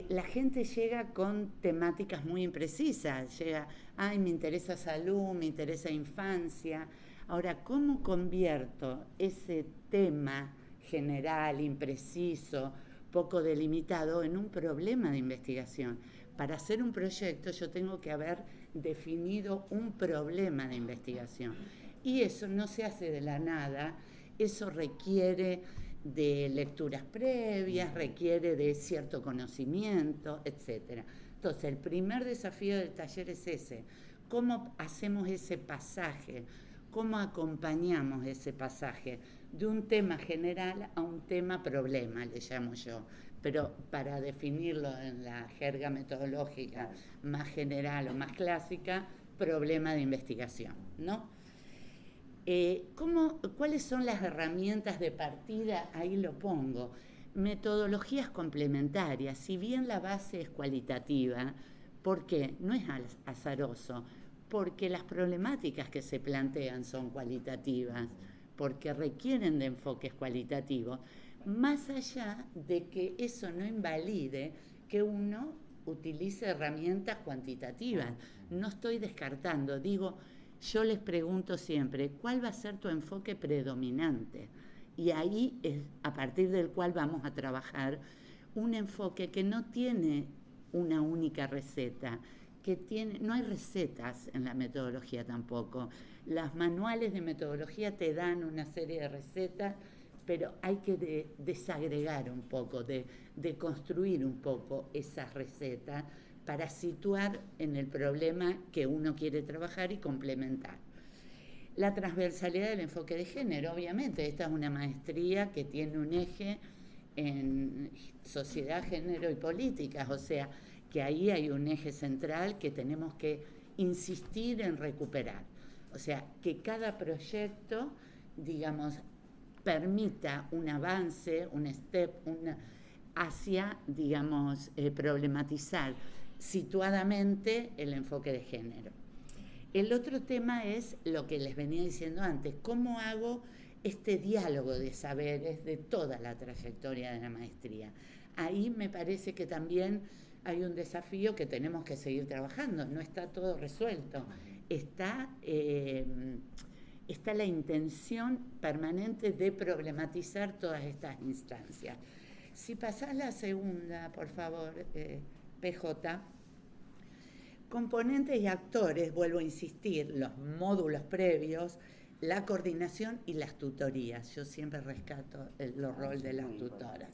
la gente llega con temáticas muy imprecisas, llega, me interesa salud, me interesa infancia. Ahora, ¿cómo convierto ese tema general, impreciso, poco delimitado, en un problema de investigación? Para hacer un proyecto yo tengo que haber definido un problema de investigación. Y eso no se hace de la nada, eso requiere de lecturas previas, requiere de cierto conocimiento, etc. Entonces, el primer desafío del taller es ese. ¿Cómo hacemos ese pasaje? ¿Cómo acompañamos ese pasaje de un tema general a un tema problema, le llamo yo? Pero para definirlo en la jerga metodológica más general o más clásica, problema de investigación, ¿no? ¿Cuáles son las herramientas de partida? Ahí lo pongo. Metodologías complementarias. Si bien la base es cualitativa, ¿por qué? No es azaroso, porque las problemáticas que se plantean son cualitativas, porque requieren de enfoques cualitativos, más allá de que eso no invalide que uno utilice herramientas cuantitativas. No estoy descartando, digo, yo les pregunto siempre, ¿cuál va a ser tu enfoque predominante? Y ahí es a partir del cual vamos a trabajar un enfoque que no tiene una única receta, no hay recetas en la metodología tampoco. Los manuales de metodología te dan una serie de recetas, pero hay que desagregar un poco, de construir un poco esas recetas para situar en el problema que uno quiere trabajar y complementar. La transversalidad del enfoque de género, obviamente, esta es una maestría que tiene un eje en sociedad, género y políticas, o sea, que ahí hay un eje central que tenemos que insistir en recuperar. O sea, que cada proyecto, digamos, permita un avance, un step, hacia, digamos, problematizar situadamente el enfoque de género. El otro tema es lo que les venía diciendo antes, ¿cómo hago este diálogo de saberes de toda la trayectoria de la maestría. Ahí me parece que también hay un desafío que tenemos que seguir trabajando, no está todo resuelto, está la intención permanente de problematizar todas estas instancias. Si pasás la segunda, por favor, PJ. Componentes y actores, vuelvo a insistir, los módulos previos, la coordinación y las tutorías. Yo siempre rescato el rol de las tutoras,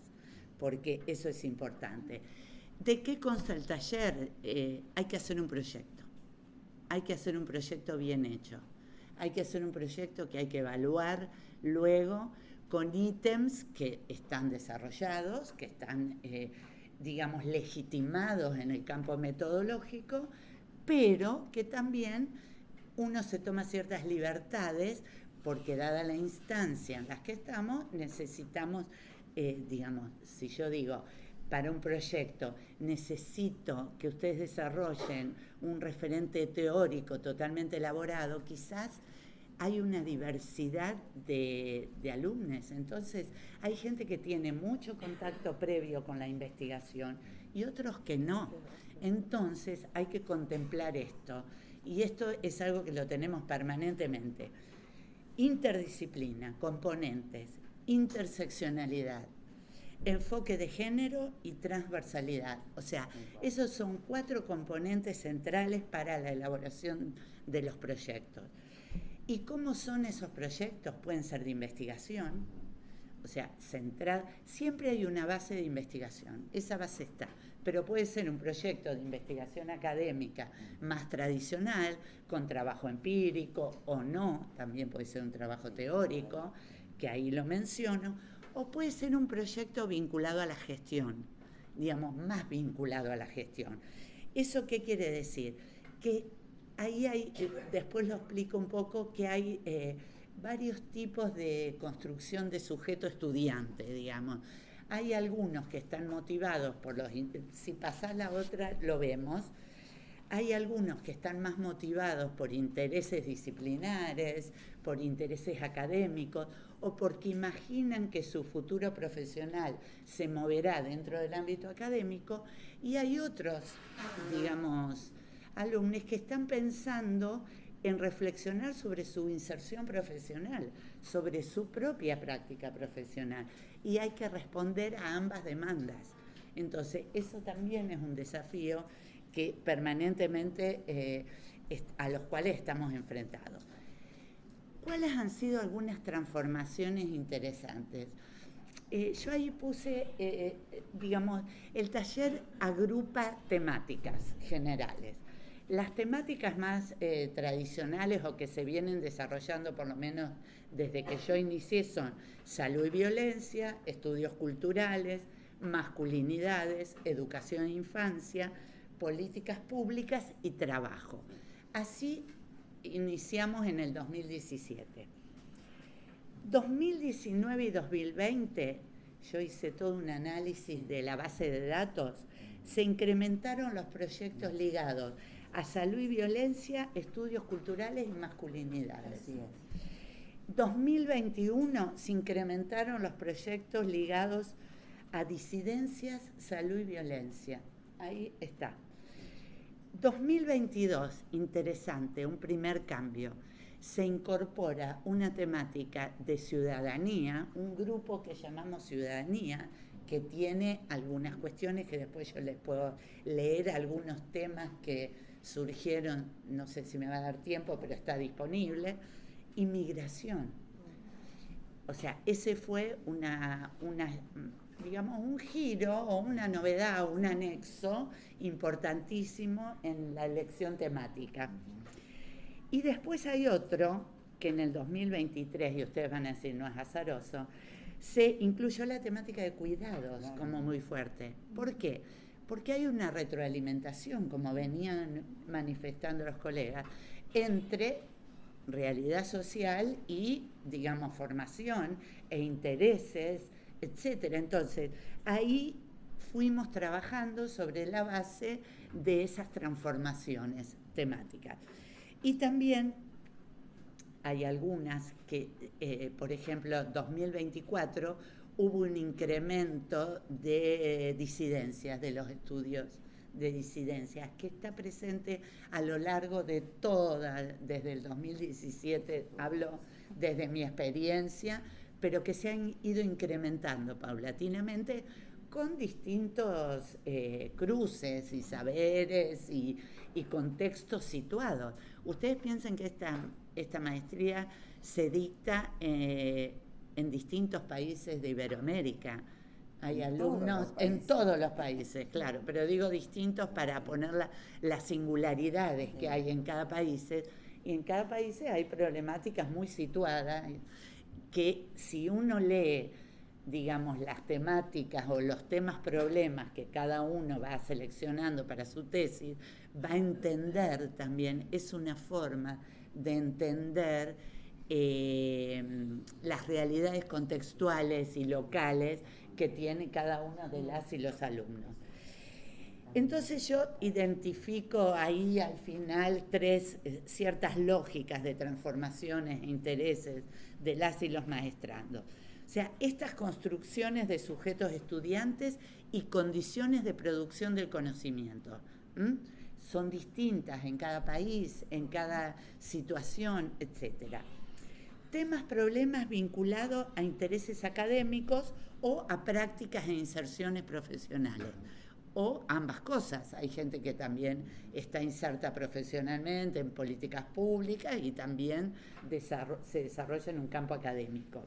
porque eso es importante. ¿De qué consta el taller? Hay que hacer un proyecto. Hay que hacer un proyecto bien hecho. Hay que hacer un proyecto que hay que evaluar luego con ítems que están desarrollados, que están, digamos, legitimados en el campo metodológico, pero que también uno se toma ciertas libertades porque dada la instancia en la que estamos, necesitamos, digamos, si yo digo, para un proyecto necesito que ustedes desarrollen un referente teórico totalmente elaborado, quizás hay una diversidad de alumnos. Entonces, hay gente que tiene mucho contacto previo con la investigación y otros que no. Entonces, hay que contemplar esto. Y esto es algo que lo tenemos permanentemente. Interdisciplina, componentes, interseccionalidad, enfoque de género y transversalidad. O sea, esos son 4 componentes centrales para la elaboración de los proyectos. ¿Y cómo son esos proyectos? Pueden ser de investigación, o sea, central. Siempre hay una base de investigación, esa base está. Pero puede ser un proyecto de investigación académica más tradicional, con trabajo empírico o no, también puede ser un trabajo teórico, que ahí lo menciono, o puede ser un proyecto vinculado a la gestión, digamos, más vinculado a la gestión. ¿Eso qué quiere decir? Que ahí hay, después lo explico un poco, que hay varios tipos de construcción de sujeto estudiante, digamos. Hay algunos que están motivados por los... Si pasás la otra, lo vemos. Hay algunos que están más motivados por intereses disciplinares, por intereses académicos, o porque imaginan que su futuro profesional se moverá dentro del ámbito académico, y hay otros, digamos, alumnos que están pensando en reflexionar sobre su inserción profesional, sobre su propia práctica profesional, y hay que responder a ambas demandas. Entonces, eso también es un desafío que permanentemente a los cuales estamos enfrentados. ¿Cuáles han sido algunas transformaciones interesantes? Yo ahí puse, digamos, el taller agrupa temáticas generales. Las temáticas más tradicionales o que se vienen desarrollando por lo menos desde que yo inicié son salud y violencia, estudios culturales, masculinidades, educación e infancia, políticas públicas y trabajo. Así iniciamos en el 2017. 2019 y 2020, yo hice todo un análisis de la base de datos, se incrementaron los proyectos ligados a salud y violencia, estudios culturales y masculinidades. Así es. 2021 se incrementaron los proyectos ligados a disidencias, salud y violencia. Ahí está. 2022, interesante, un primer cambio. Se incorpora una temática de ciudadanía, un grupo que llamamos ciudadanía, que tiene algunas cuestiones que después yo les puedo leer, algunos temas que surgieron, no sé si me va a dar tiempo, pero está disponible. Inmigración. O sea, ese fue digamos, un giro o una novedad, un anexo importantísimo en la elección temática. Y después hay otro que en el 2023, y ustedes van a decir, no es azaroso, se incluyó la temática de cuidados como muy fuerte. ¿Por qué? Porque hay una retroalimentación, como venían manifestando los colegas, entre realidad social y, digamos, formación e intereses, etcétera. Entonces, ahí fuimos trabajando sobre la base de esas transformaciones temáticas. Y también hay algunas que, por ejemplo, 2024 hubo un incremento de disidencias, de los estudios de disidencias, que está presente a lo largo de desde el 2017, hablo desde mi experiencia, pero que se han ido incrementando paulatinamente con distintos cruces y saberes y contextos situados. Ustedes piensan que esta maestría se dicta en distintos países de Iberoamérica. Hay alumnos en todos los países, claro, pero digo distintos para poner las singularidades que hay en cada país. Y en cada país hay problemáticas muy situadas que si uno lee, digamos, las temáticas o los temas problemas que cada uno va seleccionando para su tesis, va a entender también, es una forma de entender las realidades contextuales y locales que tiene cada uno de las y los alumnos. Entonces yo identifico ahí al final ciertas lógicas de transformaciones e intereses de las y los maestrandos. O sea, estas construcciones de sujetos estudiantes y condiciones de producción del conocimiento. Son distintas en cada país, en cada situación, etc. Temas, problemas vinculados a intereses académicos o a prácticas e inserciones profesionales, o ambas cosas. Hay gente que también está inserta profesionalmente en políticas públicas y también se desarrolla en un campo académico.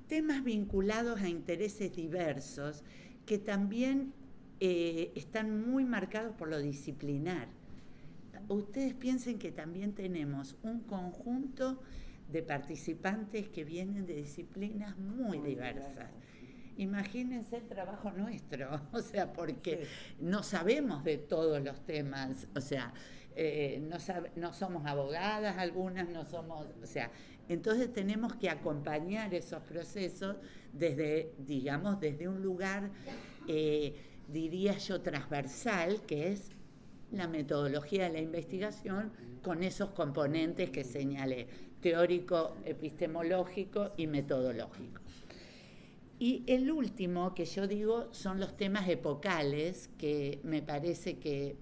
Temas vinculados a intereses diversos que también están muy marcados por lo disciplinar. Ustedes piensen que también tenemos un conjunto de participantes que vienen de disciplinas muy diversas. Imagínense el trabajo nuestro, o sea, porque no sabemos de todos los temas, o sea, no somos abogadas, algunas no somos, o sea, entonces tenemos que acompañar esos procesos desde un lugar, diría yo, transversal, que es la metodología de la investigación con esos componentes que señalé, teórico, epistemológico y metodológico. Y el último que yo digo son los temas epocales, que me parece que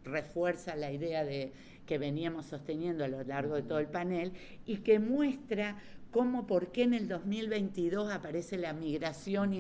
refuerza la idea que veníamos sosteniendo a lo largo de todo el panel y que muestra por qué en el 2022 aparece la migración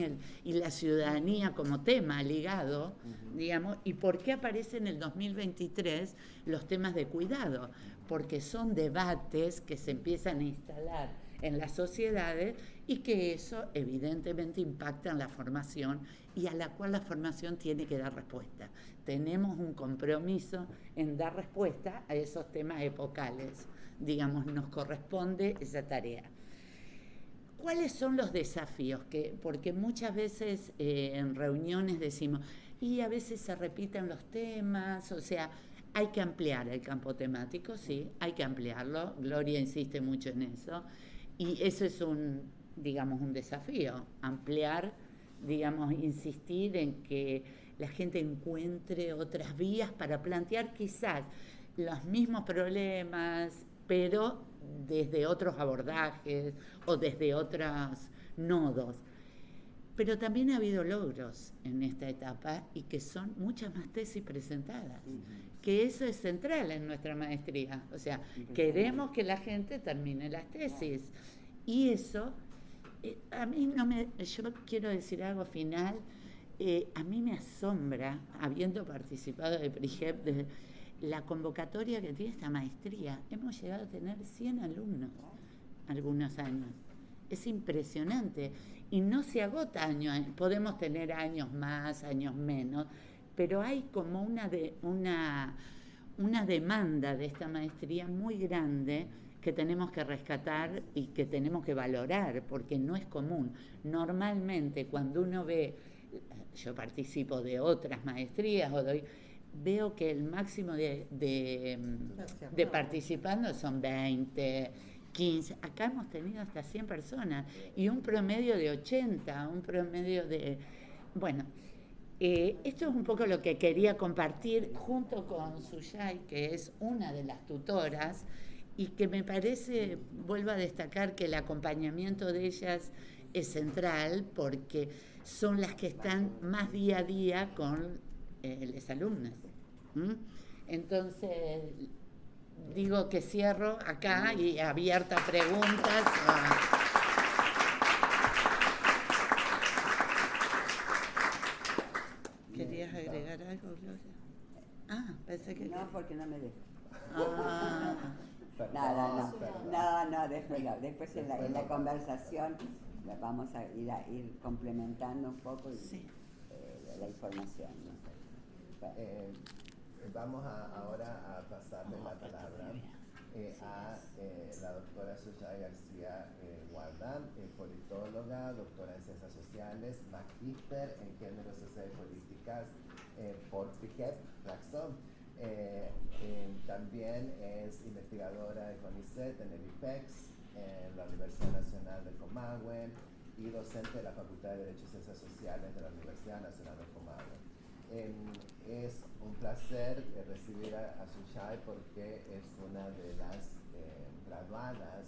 y la ciudadanía como tema ligado, digamos, y por qué aparece en el 2023 los temas de cuidado, porque son debates que se empiezan a instalar en las sociedades y que eso evidentemente impacta en la formación y a la cual la formación tiene que dar respuesta. Tenemos un compromiso en dar respuesta a esos temas epocales, digamos, nos corresponde esa tarea. ¿Cuáles son los desafíos? Porque muchas veces en reuniones decimos, y a veces se repiten los temas, o sea, hay que ampliar el campo temático, sí, hay que ampliarlo, Gloria insiste mucho en eso, y eso es un desafío, ampliar, insistir en que la gente encuentre otras vías para plantear quizás los mismos problemas, pero desde otros abordajes o desde otros nodos. Pero también ha habido logros en esta etapa y que son muchas más tesis presentadas, que eso es central en nuestra maestría. O sea, queremos que la gente termine las tesis. Y eso, a mí yo quiero decir algo final, a mí me asombra, habiendo participado de PRIGEP, de la convocatoria que tiene esta maestría. Hemos llegado a tener 100 alumnos algunos años. Es impresionante. Y no se agota año, podemos tener años más, años menos, pero hay como una demanda de esta maestría muy grande que tenemos que rescatar y que tenemos que valorar, porque no es común. Normalmente cuando uno ve, yo participo de otras maestrías, veo que el máximo de participando son 20, 15, acá hemos tenido hasta 100 personas y un promedio de 80, un promedio de... Bueno, esto es un poco lo que quería compartir junto con Suyay, que es una de las tutoras, y que me parece, vuelvo a destacar que el acompañamiento de ellas es central porque son las que están más día a día con las alumnas. Entonces, digo que cierro acá y abierta a preguntas. ¿Querías agregar algo, Gloria? Pensé que... No, porque no me dejo. Perdón. No, déjelo. Después en la conversación vamos a ir complementando un poco la información, ¿no? Vamos ahora a pasarle la palabra a la doctora Xuxay García Guarda, politóloga, doctora en Ciencias Sociales, magíster en Género, Sociedad y Políticas por FIGEP, Flaxo. También es investigadora de CONICET en el IPEX, en la Universidad Nacional de Comahue y docente de la Facultad de Derecho y Ciencias Sociales de la Universidad Nacional de Comahue. Es un placer recibir a Xuxay porque es una de las graduadas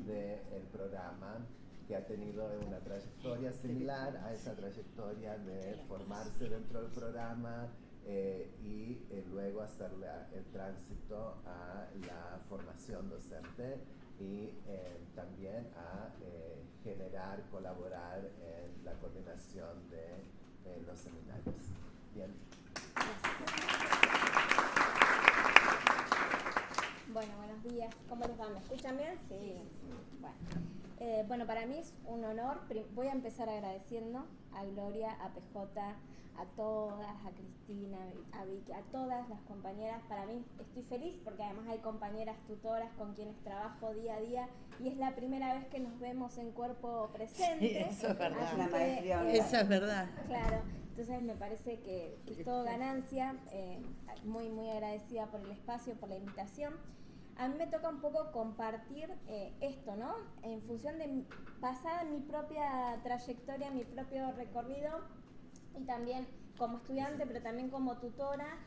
del programa que ha tenido una trayectoria similar a esa trayectoria de formarse dentro del programa y luego hacer el tránsito a la formación docente y también a generar, colaborar en la coordinación de los seminarios. Bien. Bueno, buenos días. ¿Cómo les va? ¿Me escuchan bien? Sí. Bueno, para mí es un honor. Voy a empezar agradeciendo a Gloria, a PJ, a todas, a Cristina, a Vicky, a todas las compañeras. Para mí estoy feliz porque además hay compañeras tutoras con quienes trabajo día a día y es la primera vez que nos vemos en cuerpo presente. Sí, eso es verdad. Eso es verdad. Claro. Entonces me parece que es todo ganancia, muy, muy agradecida por el espacio, por la invitación. A mí me toca un poco compartir esto, ¿no? En función de basada en mi propia trayectoria, mi propio recorrido y también como estudiante, pero también como tutora,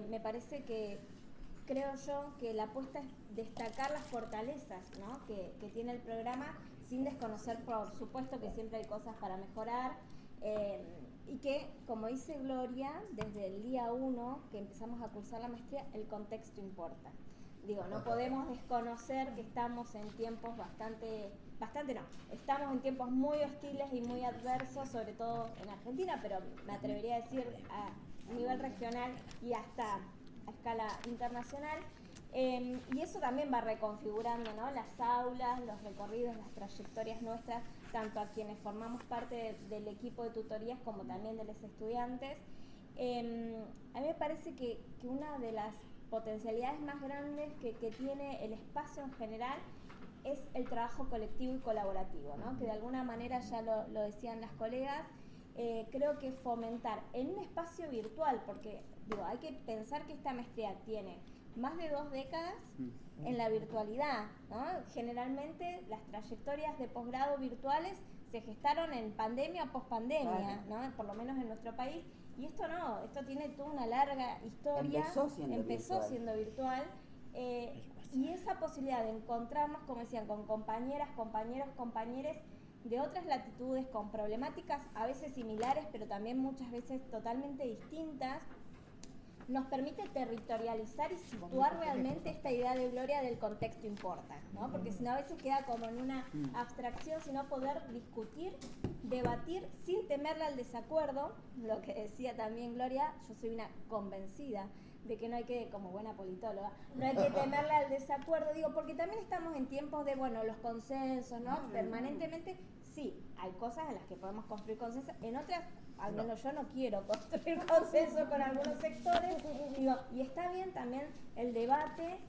me parece que creo yo que la apuesta es destacar las fortalezas, ¿no? que tiene el programa sin desconocer, por supuesto, que siempre hay cosas para mejorar. Y que, como dice Gloria, desde el día 1 que empezamos a cursar la maestría, el contexto importa. Digo, no podemos desconocer que estamos en tiempos estamos en tiempos muy hostiles y muy adversos, sobre todo en Argentina, pero me atrevería a decir a nivel regional y hasta a escala internacional. Y eso también va reconfigurando, ¿no? Las aulas, los recorridos, las trayectorias nuestras, tanto a quienes formamos parte del equipo de tutorías como también de los estudiantes. A mí me parece que una de las potencialidades más grandes que tiene el espacio en general es el trabajo colectivo y colaborativo, ¿no? Que de alguna manera ya lo decían las colegas. Creo que fomentar en un espacio virtual, porque digo, hay que pensar que esta maestría tiene más de 2 décadas en la virtualidad, ¿no? Generalmente las trayectorias de posgrado virtuales se gestaron en pandemia o pospandemia, ¿no? Por lo menos en nuestro país. Y esto no, esto tiene toda una larga historia. Empezó siendo virtual. Y esa posibilidad de encontrarnos, como decían, con compañeras, compañeros, compañeres de otras latitudes, con problemáticas a veces similares, pero también muchas veces totalmente distintas, nos permite territorializar y situar realmente esta idea de Gloria del contexto importa, ¿no? Porque si no a veces queda como en una abstracción, sino poder discutir, debatir sin temerle al desacuerdo, lo que decía también Gloria, yo soy una convencida de que no hay que, como buena politóloga, no hay que temerle al desacuerdo, digo, porque también estamos en tiempos de, bueno, los consensos, ¿no? Permanentemente, sí, hay cosas en las que podemos construir consensos, en otras, al menos yo no quiero construir consenso con algunos sectores, digo, y está bien también el debate,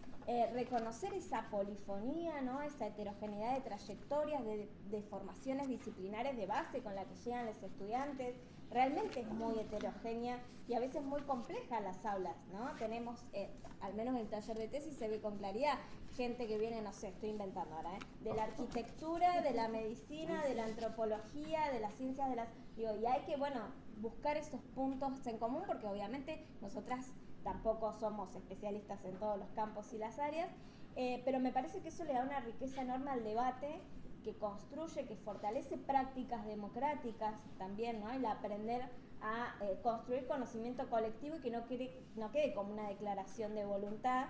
reconocer esa polifonía, ¿no? Esa heterogeneidad de trayectorias, de formaciones disciplinares de base con la que llegan los estudiantes. Realmente es muy heterogénea y a veces muy compleja las aulas, ¿no? Tenemos, al menos en el taller de tesis se ve con claridad, gente que viene, no sé, estoy inventando ahora, de la arquitectura, de la medicina, de la antropología, de las ciencias de las... Digo, y hay que, bueno, buscar esos puntos en común porque obviamente nosotras tampoco somos especialistas en todos los campos y las áreas. pero me parece que eso le da una riqueza enorme al debate, que construye, que fortalece prácticas democráticas también, ¿no? El aprender a construir conocimiento colectivo y que no quede como una declaración de voluntad.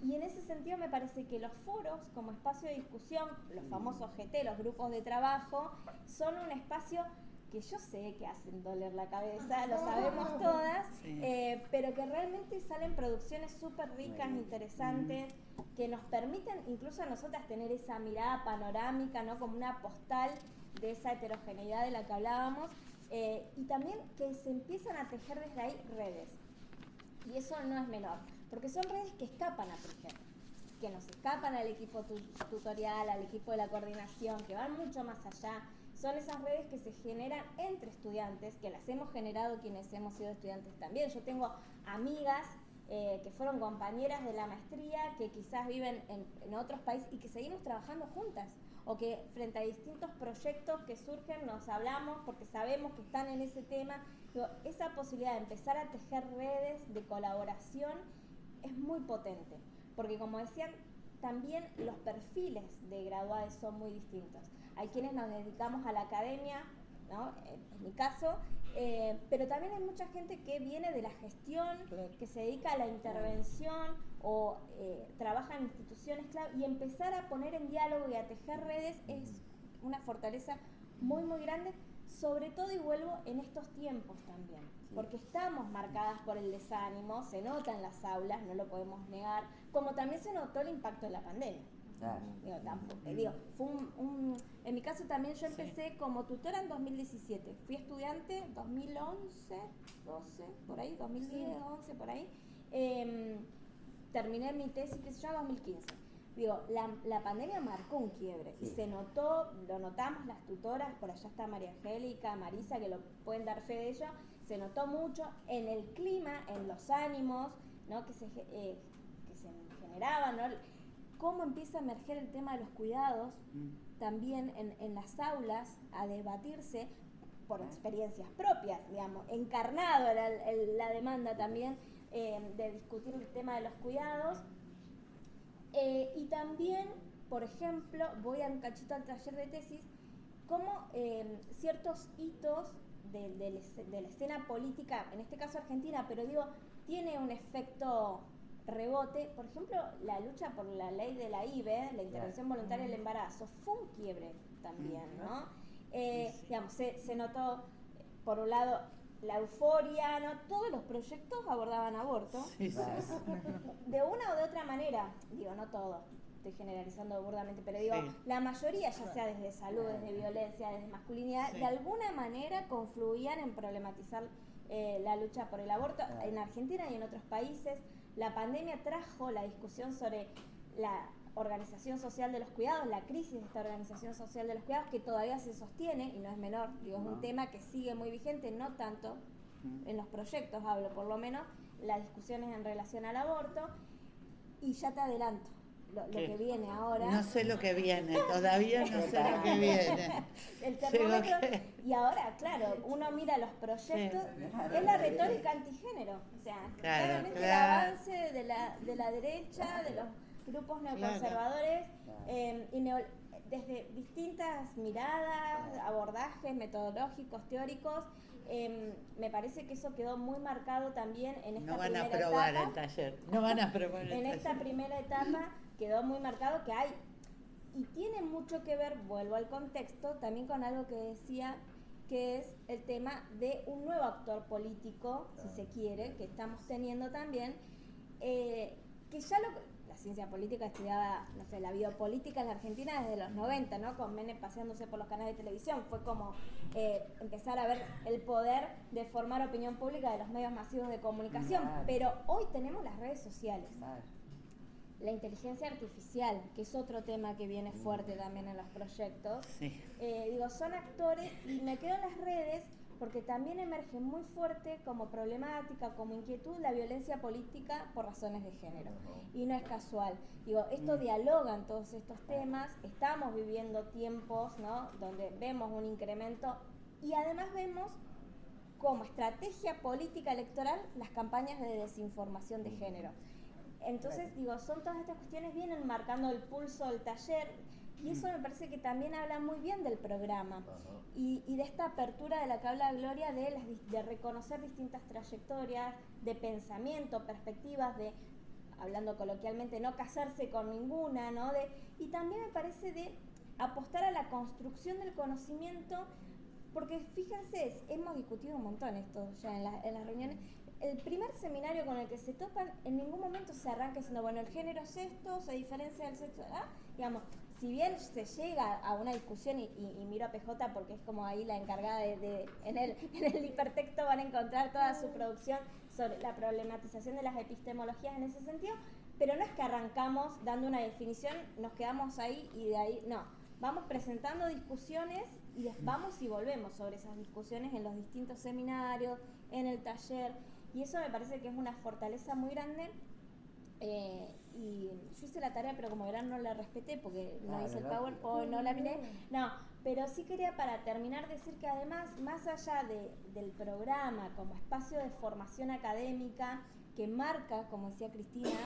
Y en ese sentido me parece que los foros como espacio de discusión, los famosos GT, los grupos de trabajo, son un espacio que yo sé que hacen doler la cabeza, lo sabemos todas, Sí. pero que realmente salen producciones súper ricas, interesantes, que nos permiten incluso a nosotras tener esa mirada panorámica, ¿no? Como una postal de esa heterogeneidad de la que hablábamos, y también que se empiezan a tejer desde ahí redes. Y eso no es menor, porque son redes que escapan a Priger, que nos escapan al equipo tutorial, al equipo de la coordinación, que van mucho más allá. Son esas redes que se generan entre estudiantes, que las hemos generado quienes hemos sido estudiantes también. Yo tengo amigas que fueron compañeras de la maestría, que quizás viven en otros países y que seguimos trabajando juntas, o que frente a distintos proyectos que surgen nos hablamos porque sabemos que están en ese tema. Digo, esa posibilidad de empezar a tejer redes de colaboración es muy potente, porque como decían, también los perfiles de graduados son muy distintos. Hay quienes nos dedicamos a la academia, ¿no? En mi caso, pero también hay mucha gente que viene de la gestión, que se dedica a la intervención o trabaja en instituciones clave, y empezar a poner en diálogo y a tejer redes es una fortaleza muy muy grande, sobre todo, y vuelvo, en estos tiempos también, porque estamos marcadas por el desánimo, se nota en las aulas, no lo podemos negar, como también se notó el impacto de la pandemia. Claro. Fue en mi caso también yo empecé como tutora en 2017, fui estudiante 2011, 12, por ahí, 2010, 11, por ahí, terminé mi tesis, qué sé yo, en 2015. Digo, la pandemia marcó un quiebre, y se notó, lo notamos las tutoras, por allá está María Angélica, Marisa, que lo pueden dar fe de ello, se notó mucho en el clima, en los ánimos, ¿no? que se generaban, ¿no? Cómo empieza a emerger el tema de los cuidados también en las aulas, a debatirse por experiencias propias, digamos, encarnado la demanda también de discutir el tema de los cuidados. Y también, por ejemplo, voy a un cachito al taller de tesis, cómo ciertos hitos de la escena política, en este caso argentina, pero digo, tiene un efecto rebote. Por ejemplo, la lucha por la ley de la IVE, la intervención voluntaria del embarazo, fue un quiebre también, ¿no? Digamos, se notó, por un lado, la euforia, ¿no? Todos los proyectos abordaban aborto, de una o de otra manera, digo, no todos, estoy generalizando burdamente, pero digo, la mayoría, ya sea desde salud, desde violencia, desde masculinidad, de alguna manera confluían en problematizar la lucha por el aborto en Argentina y en otros países. La pandemia trajo la discusión sobre la organización social de los cuidados, la crisis de esta organización social de los cuidados, que todavía se sostiene y no es menor, digo, es un tema que sigue muy vigente, no tanto en los proyectos, hablo por lo menos, las discusiones en relación al aborto. Y ya te adelanto lo que viene ahora. No sé lo que viene, todavía no sé lo que viene. El termómetro. Y ahora, claro, uno mira los proyectos, es la retórica antigénero, o sea, claramente el avance de la derecha, de los grupos neoconservadores, y desde distintas miradas, abordajes metodológicos, teóricos. Me parece que eso quedó muy marcado también en esta primera etapa. No van a aprobar el taller, no van a aprobar el taller. En esta primera etapa quedó muy marcado que hay, y tiene mucho que ver, vuelvo al contexto, también con algo que decía, que es el tema de un nuevo actor político, si se quiere, que estamos teniendo también, que ya la ciencia política estudiaba, no sé, la biopolítica en la Argentina desde los 90, ¿no? Con Menem paseándose por los canales de televisión, fue como empezar a ver el poder de formar opinión pública de los medios masivos de comunicación, pero hoy tenemos las redes sociales. La inteligencia artificial, que es otro tema que viene fuerte también en los proyectos. Digo, son actores, y me quedo en las redes porque también emerge muy fuerte como problemática, como inquietud, la violencia política por razones de género. Y no es casual. Digo, esto dialoga en todos estos temas, estamos viviendo tiempos, ¿no?, donde vemos un incremento, y además vemos como estrategia política electoral las campañas de desinformación de género. Entonces, digo, son todas estas cuestiones, vienen marcando el pulso del taller, y eso me parece que también habla muy bien del programa. Y de esta apertura de la que habla Gloria, de reconocer distintas trayectorias, de pensamiento, perspectivas, de, hablando coloquialmente, no casarse con ninguna, ¿no? Y también me parece de apostar a la construcción del conocimiento, porque fíjense, hemos discutido un montón esto ya en las reuniones. El primer seminario con el que se topan, en ningún momento se arranca diciendo, bueno, el género es esto, se diferencia del sexo, digamos, si bien se llega a una discusión, y miro a PJ porque es como ahí la encargada en el hipertexto van a encontrar toda su producción sobre la problematización de las epistemologías en ese sentido, pero no es que arrancamos dando una definición, nos quedamos ahí y de ahí, no, vamos presentando discusiones y vamos y volvemos sobre esas discusiones en los distintos seminarios, en el taller, y eso me parece que es una fortaleza muy grande. Y yo hice la tarea, pero como verán no la respeté porque no hice el PowerPoint, no la miré. No, pero sí quería, para terminar, decir que además, más allá del programa como espacio de formación académica que marca, como decía Cristina,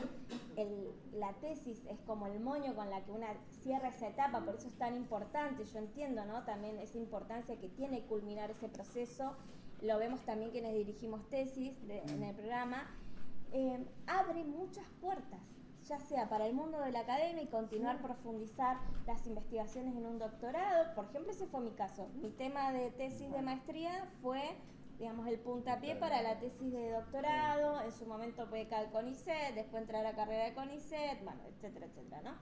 la tesis es como el moño con la que una cierra esa etapa, por eso es tan importante. Yo entiendo, ¿no?, también esa importancia que tiene culminar ese proceso. Lo vemos también quienes dirigimos tesis en el programa. Abre muchas puertas, ya sea para el mundo de la academia y continuar profundizar las investigaciones en un doctorado. Por ejemplo, ese fue mi caso. Mi tema de tesis de maestría fue, digamos, el puntapié para la tesis de doctorado. En su momento beca del CONICET, después entrar a carrera de CONICET, bueno, etcétera, etcétera, ¿no?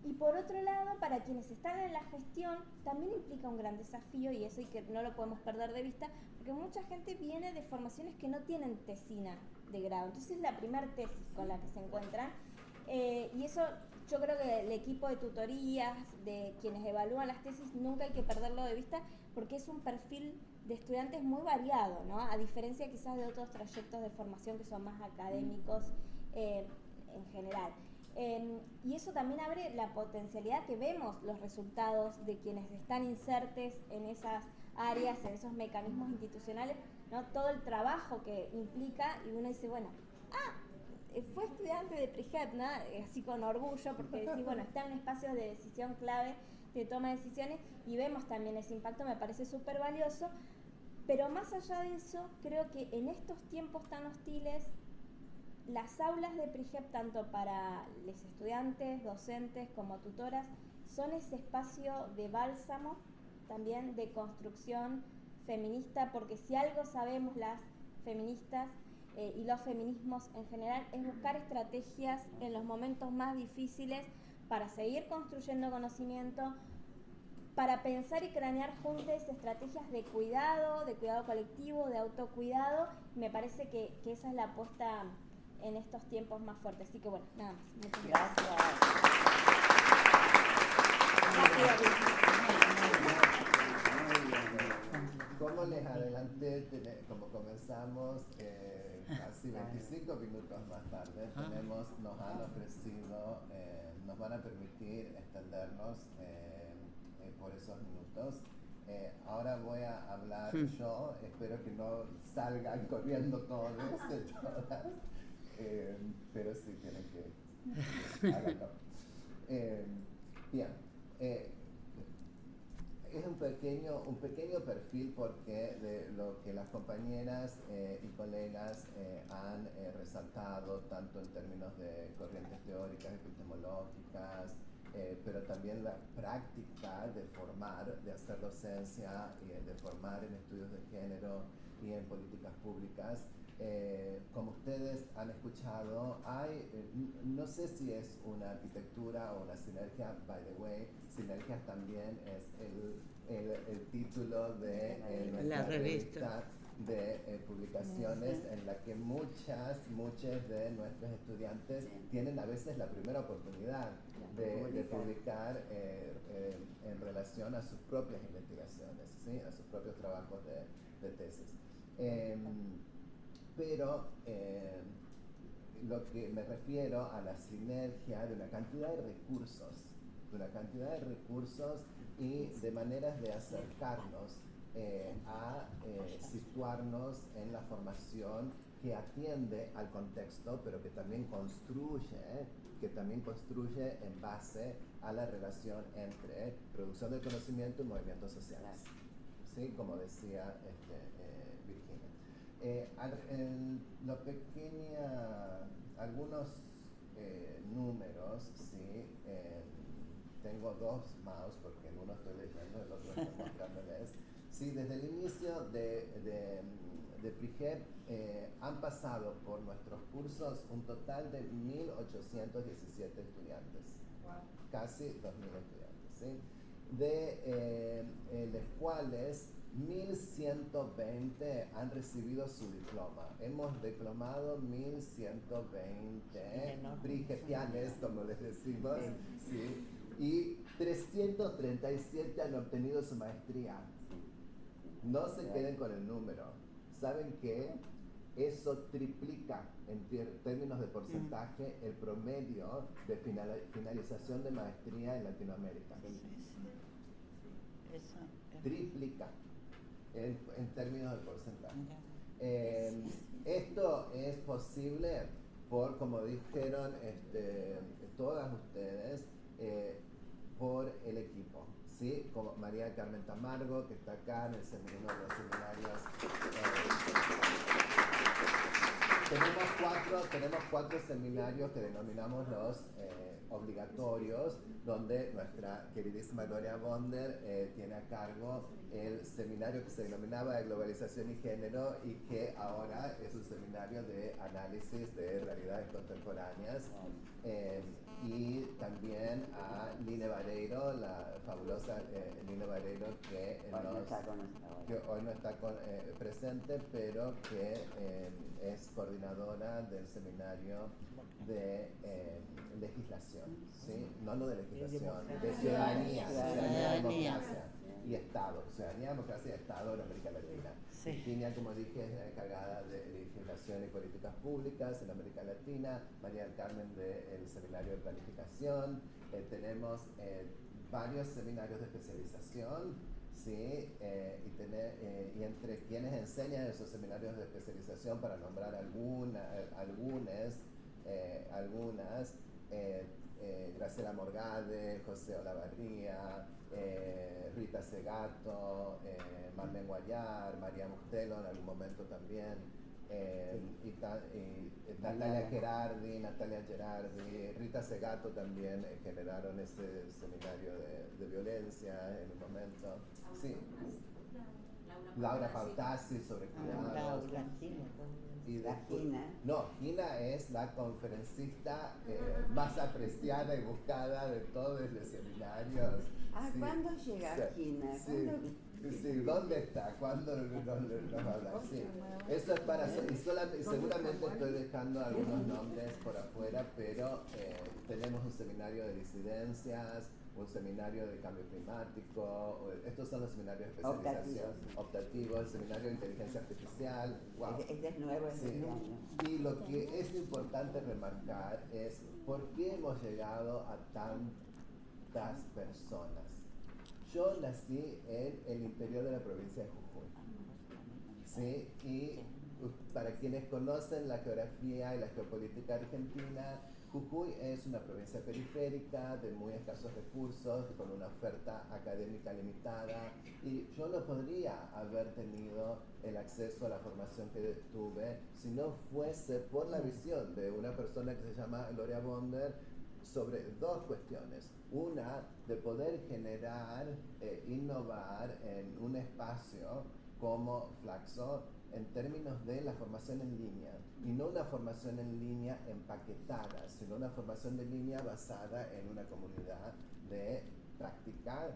Y por otro lado, para quienes están en la gestión, también implica un gran desafío, y eso y que no lo podemos perder de vista, porque mucha gente viene de formaciones que no tienen tesina de grado. Entonces es la primera tesis con la que se encuentran. Y eso yo creo que el equipo de tutorías, de quienes evalúan las tesis, nunca hay que perderlo de vista, porque es un perfil de estudiantes muy variado, ¿no? A diferencia quizás de otros trayectos de formación que son más académicos en general. Y eso también abre la potencialidad que vemos los resultados de quienes están insertes en esas áreas, en esos mecanismos institucionales, ¿no? Todo el trabajo que implica, y uno dice, bueno, fue estudiante de PRIGEP, ¿no? Así con orgullo, porque decís, bueno, está en un espacio de decisión clave, de toma de decisiones, y vemos también ese impacto, me parece súper valioso. Pero más allá de eso, creo que en estos tiempos tan hostiles, las aulas de PRIGEP, tanto para los estudiantes, docentes como tutoras, son ese espacio de bálsamo, también de construcción feminista, porque si algo sabemos las feministas y los feminismos en general, es buscar estrategias en los momentos más difíciles para seguir construyendo conocimiento, para pensar y cranear juntos estrategias de cuidado colectivo, de autocuidado. Me parece que esa es la apuesta en estos tiempos más fuertes. Así que bueno, nada más. Muchas gracias. Como les adelanté, como comenzamos casi 25 minutos más tarde, nos han ofrecido, nos van a permitir extendernos por esos minutos. Ahora voy a hablar yo, espero que no salgan corriendo todos y todas. Pero sí tienen que hacerlo. Bien, es un pequeño perfil porque de lo que las compañeras y colegas han resaltado, tanto en términos de corrientes teóricas, epistemológicas, pero también la práctica de formar, de hacer docencia, de formar en estudios de género y en políticas públicas. Como ustedes han escuchado, hay, no sé si es una arquitectura o una sinergia, by the way, sinergia también es el título de nuestra revista de publicaciones, en la que muchas de nuestros estudiantes tienen a veces la primera oportunidad de publicar en relación a sus propias investigaciones, ¿sí? A sus propios trabajos de tesis. Pero lo que me refiero a la sinergia de una cantidad de recursos y de maneras de acercarnos a situarnos en la formación que atiende al contexto, pero que también construye en base a la relación entre producción del conocimiento y movimientos sociales. ¿Sí? Como decía Virginia. Algunos números, ¿sí? Tengo dos mouse porque en uno estoy leyendo, el otro estoy mostrándoles. Sí, desde el inicio de PRIGEP han pasado por nuestros cursos un total de 1.817 estudiantes, casi 2.000 estudiantes, ¿sí? De los cuales 1.120 han recibido su diploma. Hemos diplomado 1.120 prigepianes, como les decimos, ¿sí? Y 337 han obtenido su maestría. No se queden con el número. ¿Saben qué? Eso triplica en términos de porcentaje el promedio de finalización de maestría en Latinoamérica. Eso. Triplica en términos de porcentaje. Esto es posible por, como dijeron todas ustedes, por el equipo. ¿Sí? Como María Carmen Tamargo, que está acá en uno de los seminarios. Tenemos cuatro seminarios que denominamos los obligatorios, donde nuestra queridísima Gloria Bonder tiene a cargo el seminario que se denominaba de globalización y género y que ahora es un seminario de análisis de realidades contemporáneas. Y también a Line Vareiro, la fabulosa Line Vareiro, que hoy no está presente, pero que es coordinadora del seminario de legislación, ¿sí? No de legislación, de ciudadanía, democracia y Estado, ciudadanía, democracia y Estado en América Latina. Sí. Virginia, como dije, es la encargada de legislación y políticas públicas en América Latina, María del Carmen del seminario de planificación, tenemos varios seminarios de especialización, ¿sí? Y entre quienes enseñan esos seminarios de especialización, para nombrar algunas, Graciela Morgade, José Olavarría, Rita Segato, Marlene Guayar, María Mustelo en algún momento también, Natalia Gerardi, Rita Segato también generaron ese seminario de violencia en un momento. Sí. Laura Pautasi sobre cuidados. Y después, no, Gina es la conferencista más apreciada y buscada de todos los seminarios. Sí. ¿Cuándo llega Gina? Sí. Sí, ¿dónde está? ¿Cuándo nos va a hablar? Sí. Eso es para... Y seguramente estoy dejando algunos nombres por afuera, pero tenemos un seminario de disidencias, un seminario de cambio climático, estos son los seminarios de especialización, optativos, el seminario de inteligencia artificial. Wow. Este es nuevo este año. Y lo que es importante remarcar es por qué hemos llegado a tantas personas. Yo nací en el interior de la provincia de Jujuy, ¿sí? Y para quienes conocen la geografía y la geopolítica argentina, Jujuy es una provincia periférica de muy escasos recursos, con una oferta académica limitada, y yo no podría haber tenido el acceso a la formación que tuve si no fuese por la visión de una persona que se llama Gloria Bonder sobre dos cuestiones. Una, de poder generar, innovar en un espacio como Flaxo en términos de la formación en línea, y no una formación en línea empaquetada, sino una formación de línea basada en una comunidad de práctica.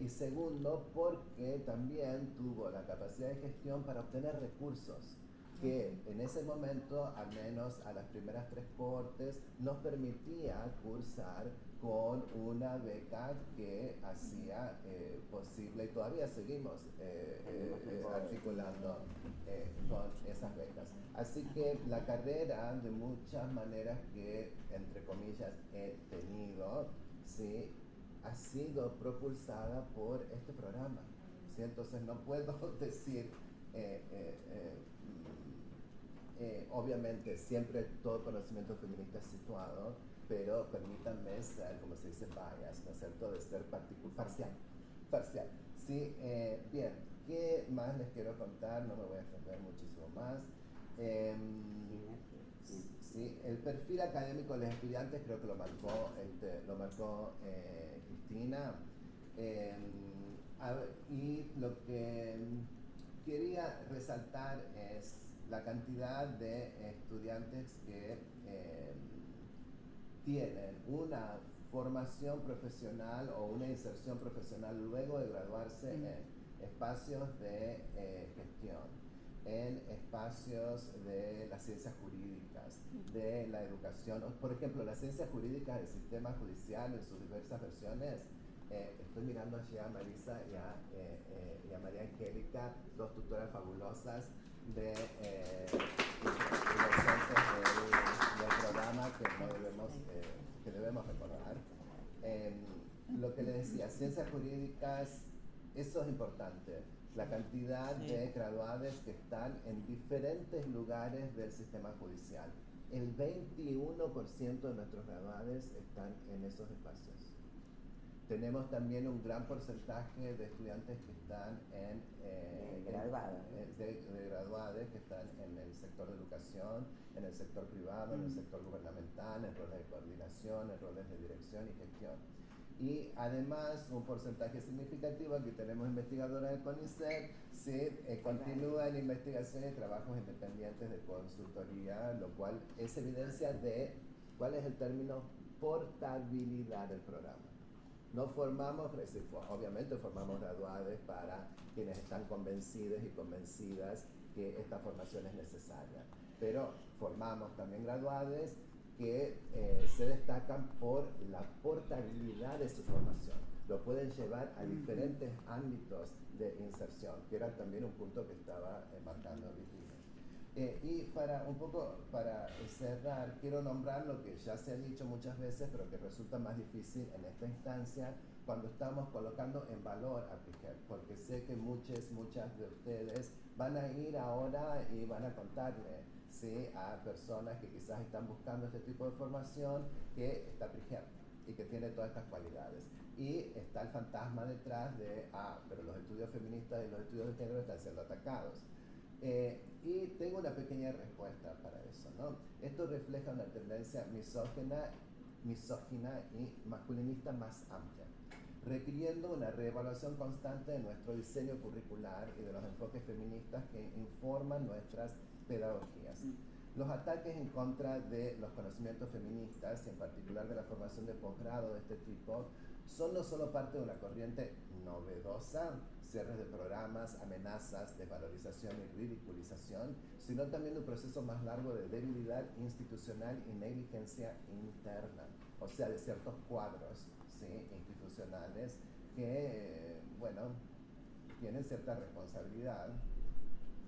Y segundo, porque también tuvo la capacidad de gestión para obtener recursos que en ese momento, al menos a las primeras 3 cohortes, nos permitía cursar con una beca que hacía posible, y todavía seguimos articulando con esas becas. Así que la carrera, de muchas maneras que, entre comillas, he tenido, ¿sí?, ha sido propulsada por este programa, ¿sí? Entonces no puedo decir obviamente siempre todo conocimiento feminista es situado, pero permítanme ser, como se dice, bias, ¿no es cierto?, de ser parcial. Sí, bien, ¿qué más les quiero contar? No me voy a extender muchísimo más. Sí, el perfil académico de los estudiantes creo que lo marcó Cristina. Y lo que quería resaltar es la cantidad de estudiantes que tienen una formación profesional o una inserción profesional luego de graduarse en espacios de gestión, en espacios de las ciencias jurídicas, de la educación. Por ejemplo, las ciencias jurídicas del sistema judicial en sus diversas versiones. Estoy mirando allí a Marisa y a María Angélica, dos tutoras fabulosas de docentes del programa que debemos recordar. Lo que le decía, ciencias jurídicas, eso es importante. La cantidad de graduados que están en diferentes lugares del sistema judicial. El 21% de nuestros graduados están en esos espacios. Tenemos también un gran porcentaje de estudiantes que están de graduados que están en el sector de educación, en el sector privado, en el sector gubernamental, en roles de coordinación, en roles de dirección y gestión. Y además un porcentaje significativo, aquí tenemos investigadoras del CONICET, continúa en investigación y trabajos independientes de consultoría, lo cual es evidencia de cuál es el término portabilidad del programa. No formamos, obviamente formamos graduados para quienes están convencidos y convencidas que esta formación es necesaria, pero formamos también graduados que se destacan por la portabilidad de su formación. Lo pueden llevar a diferentes ámbitos de inserción, que era también un punto que estaba marcando Virginia. Y para cerrar, quiero nombrar lo que ya se ha dicho muchas veces, pero que resulta más difícil en esta instancia, cuando estamos colocando en valor a PRIGEP, porque sé que muchas de ustedes van a ir ahora y van a contarle a personas que quizás están buscando este tipo de formación que está PRIGEP y que tiene todas estas cualidades. Y está el fantasma detrás de, pero los estudios feministas y los estudios de género están siendo atacados. Y tengo una pequeña respuesta para eso, ¿no? Esto refleja una tendencia misógina y masculinista más amplia, requiriendo una reevaluación constante de nuestro diseño curricular y de los enfoques feministas que informan nuestras pedagogías. Los ataques en contra de los conocimientos feministas, y en particular de la formación de posgrado de este tipo, son no solo parte de una corriente novedosa, cierres de programas, amenazas, desvalorización y ridiculización, sino también de un proceso más largo de debilidad institucional y negligencia interna, o sea, de ciertos cuadros institucionales que, tienen cierta responsabilidad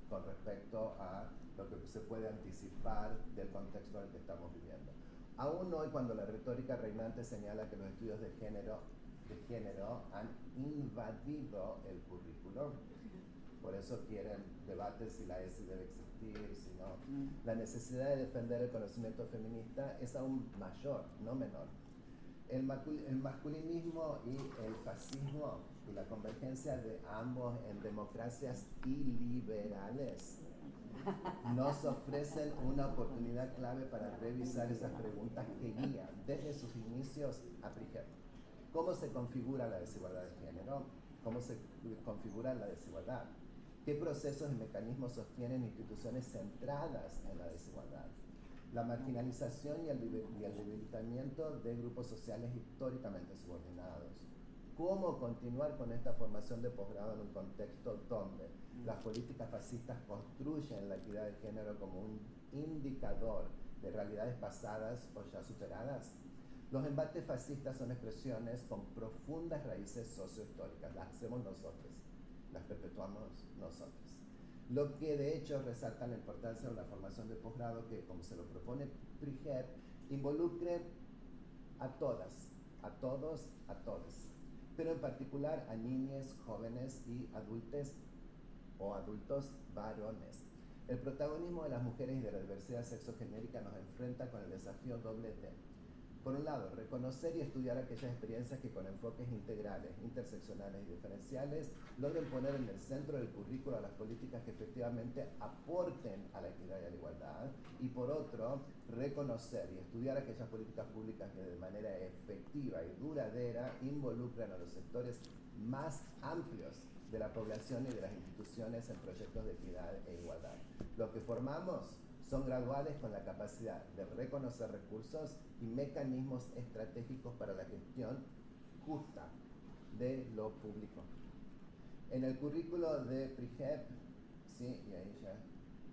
con respecto a lo que se puede anticipar del contexto en el que estamos viviendo. Aún hoy, cuando la retórica reinante señala que los estudios de género han invadido el currículo, por eso quieren debates si la ESI debe existir, si no. La necesidad de defender el conocimiento feminista es aún mayor, no menor. El masculinismo y el fascismo y la convergencia de ambos en democracias iliberales nos ofrecen una oportunidad clave para revisar esas preguntas que guían desde sus inicios a PRIGEP. ¿Cómo se configura la desigualdad de género? ¿Cómo se configura la desigualdad? ¿Qué procesos y mecanismos sostienen instituciones centradas en la desigualdad? La marginalización y el debilitamiento de grupos sociales históricamente subordinados. ¿Cómo continuar con esta formación de posgrado en un contexto donde las políticas fascistas construyen la equidad de género como un indicador de realidades pasadas o ya superadas? Los embates fascistas son expresiones con profundas raíces sociohistóricas. Las hacemos nosotros, las perpetuamos nosotros. Lo que de hecho resalta la importancia de una formación de posgrado que, como se lo propone PRIGEP, involucre a todas, a todos, a todes, pero en particular a niñas, jóvenes y adultos varones. El protagonismo de las mujeres y de la diversidad sexogenérica nos enfrenta con el desafío doble T. Por un lado, reconocer y estudiar aquellas experiencias que con enfoques integrales, interseccionales y diferenciales logren poner en el centro del currículo a las políticas que efectivamente aporten a la equidad y a la igualdad. Y por otro, reconocer y estudiar aquellas políticas públicas que de manera efectiva y duradera involucran a los sectores más amplios de la población y de las instituciones en proyectos de equidad e igualdad. Lo que formamos son graduales con la capacidad de reconocer recursos y mecanismos estratégicos para la gestión justa de lo público. En el currículo de PRIGEP, sí, y ahí ya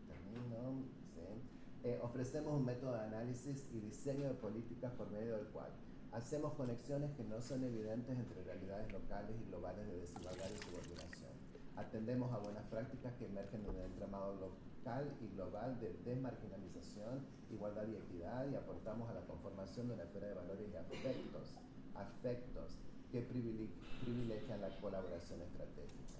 termino, sí, ofrecemos un método de análisis y diseño de políticas por medio del cual hacemos conexiones que no son evidentes entre realidades locales y globales de desigualdad y subordinación. Atendemos a buenas prácticas que emergen de un entramado local y global de desmarginalización, igualdad y equidad, y aportamos a la conformación de una esfera de valores y afectos que privilegian la colaboración estratégica.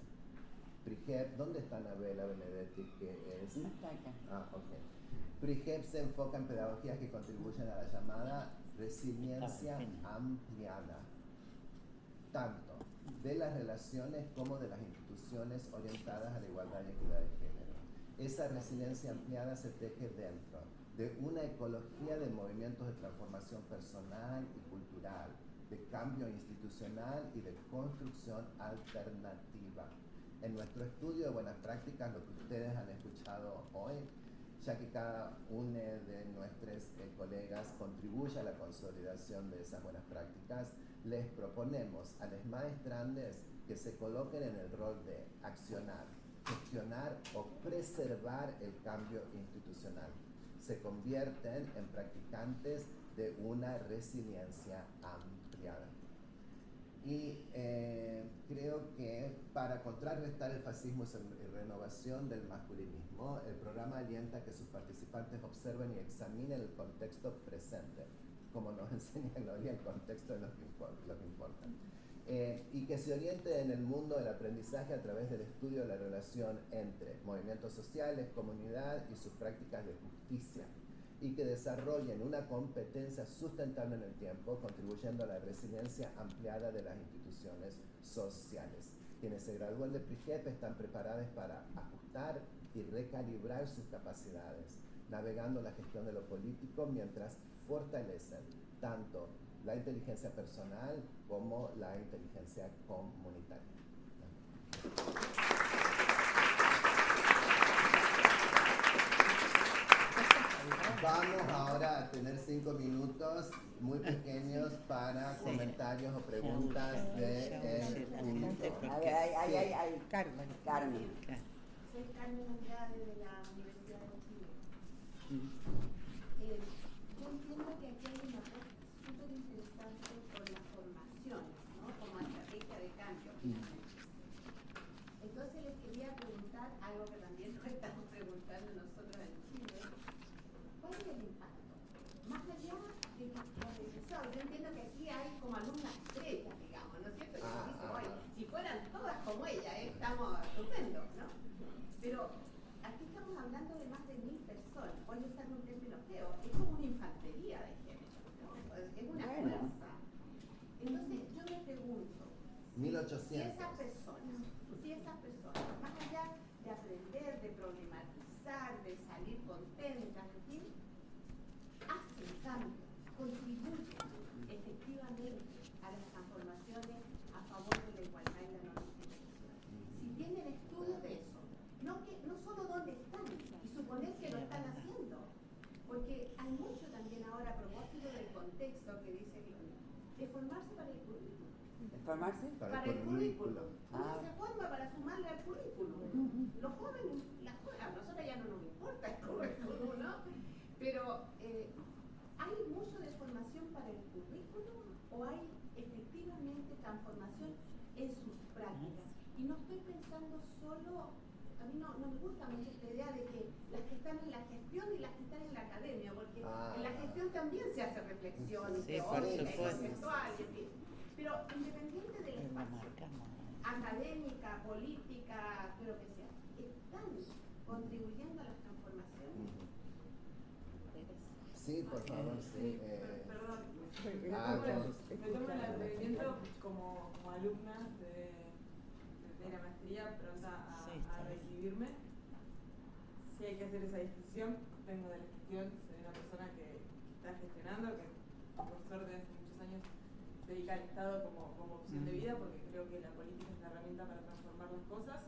PRIGEP, ¿dónde está Anabela Benedetti? Que es... No está acá. Ah, ok. PRIGEP se enfoca en pedagogías que contribuyen a la llamada resiliencia ampliada, tanto de las relaciones como de las instituciones orientadas a la igualdad y equidad de género. Esa resiliencia ampliada se teje dentro de una ecología de movimientos de transformación personal y cultural, de cambio institucional y de construcción alternativa. En nuestro estudio de buenas prácticas, lo que ustedes han escuchado hoy, ya que cada uno de nuestros colegas contribuye a la consolidación de esas buenas prácticas, les proponemos a los maestrandes que se coloquen en el rol de accionar, gestionar o preservar el cambio institucional. Se convierten en practicantes de una resiliencia ampliada. Y creo que para contrarrestar el fascismo y renovación del masculinismo, el programa alienta a que sus participantes observen y examinen el contexto presente, como nos enseña Gloria, el contexto de lo que importa. Y que se oriente en el mundo del aprendizaje a través del estudio de la relación entre movimientos sociales, comunidad y sus prácticas de justicia, y que desarrollen una competencia sustentable en el tiempo, contribuyendo a la resiliencia ampliada de las instituciones sociales. Quienes se gradúan de PRIGEP están preparados para ajustar y recalibrar sus capacidades, navegando la gestión de lo político mientras fortalecen tanto la inteligencia personal como la inteligencia comunitaria. Vamos ahora a tener 5 minutos muy pequeños para comentarios o preguntas del público. A ver, hay Carmen. Carmen. Soy Carmen Andrade de la Universidad de Chile. Yo entiendo que aquí hay una cosa súper interesante por las formaciones, ¿no? Como estrategia de cambio. Entonces les quería preguntar algo que también nos estamos preguntando nosotros en Chile. ¿Cuál es el impacto? Más allá de que yo entiendo que aquí hay como alumnas estrellas, digamos, ¿no es cierto? Que nos dicen, oye, si fueran todas como ella, estamos estupendos, ¿no? Pero aquí estamos hablando de más de 1000 personas. Voy a usar un término feo. Es como una infantería de género, ¿no? Es una fuerza. Entonces yo me pregunto, 1800. si esas personas, más allá de aprender, de problematizar, de salir contentas, en fin, hacen cambios, contribuyen efectivamente a las transformaciones a favor de la igualdad y la no discriminación. Si tienen estudios de eso, no solo dónde están y suponer que lo están haciendo, porque hay mucho también ahora a propósito del contexto que dice Gloria, de formarse para el currículum. ¿Formarse? Para el currículum. Uno Ah. se forma para sumarle al currículum. Los jóvenes, a nosotros ya no nos importa el currículum, ¿no? Pero ¿hay mucho de formación para el currículum o hay efectivamente transformación en sus prácticas? Y no estoy pensando solo, a mí no me gusta mucho esta idea de que las que están en la gestión y las que están en la academia, porque en la gestión también se hace reflexión, Sí, teórica, por supuesto. conceptual, en fin. Pero independiente del espacio, académica, política, creo que sea, están contribuyendo a las transformaciones. Sí, por favor, sí. Perdón, Pues, me tomo el atrevimiento como alumna de la maestría pronta a recibirme. Si hay que hacer esa distinción, vengo de la gestión, soy una persona que está gestionando, que por suerte hace muchos años se dedica al Estado como opción de vida, porque creo que la política es la herramienta para transformar las cosas.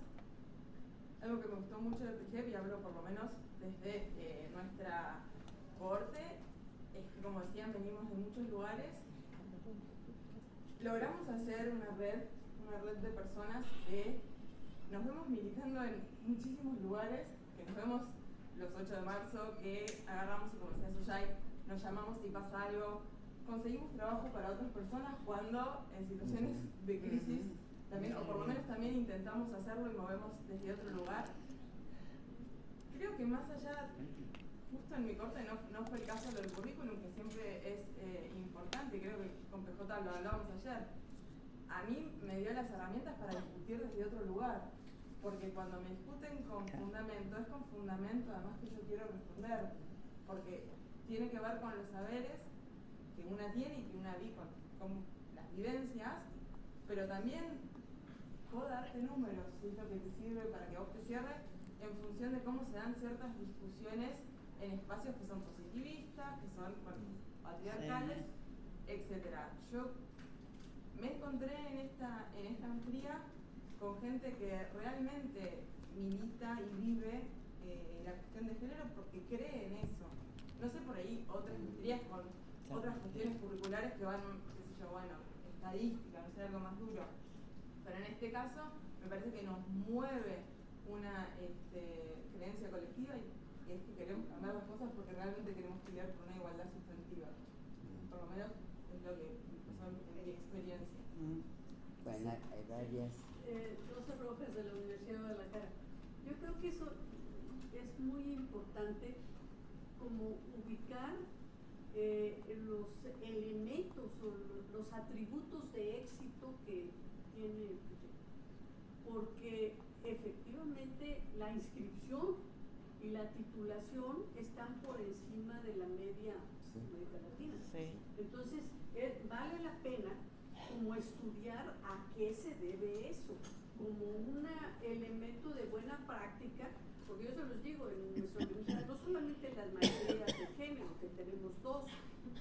Algo que me gustó mucho del PGEP, y hablo por lo menos desde nuestra cohorte, es que, como decían, venimos de muchos lugares. Logramos hacer una red de personas que nos vemos militando en muchísimos lugares, que nos vemos los 8 de marzo, que agarramos, y como decía Suyay, nos llamamos si pasa algo, conseguimos trabajo para otras personas cuando en situaciones de crisis también, o por lo menos también intentamos hacerlo y movemos desde otro lugar. Creo que más allá, justo en mi corte no fue el caso del currículum, que siempre es importante, creo que con PJ lo hablábamos ayer. A mí me dio las herramientas para discutir desde otro lugar, porque cuando me discuten con fundamento, es con fundamento además que yo quiero responder, porque tiene que ver con los saberes que una tiene y que una vi con las vivencias, pero también puedo darte números, si es lo que te sirve para que vos te cierres, en función de cómo se dan ciertas discusiones en espacios que son positivistas, que son patriarcales, etcétera. Yo me encontré en esta maestría con gente que realmente milita y vive la cuestión de género porque cree en eso. No sé por ahí otras maestrías con otras cuestiones curriculares que van, qué sé yo, bueno, estadística, no sé, algo más duro. Pero en este caso me parece que nos mueve una creencia colectiva y es que queremos cambiar las cosas porque realmente queremos pelear por una igualdad sustantiva. Por lo menos es lo que pasó en mi experiencia. Bueno, hay varias. Rosa Rojas, de la Universidad de Guadalajara. Yo creo que eso es muy importante, como ubicar los elementos o los atributos de éxito que tiene el proyecto, porque efectivamente la inscripción y la titulación están por encima de la media América Latina. Sí. Entonces, vale la pena como estudiar a qué se debe eso, como un elemento de buena práctica, porque yo se los digo, en nuestra universidad, no solamente las maestrías de género, que tenemos 2,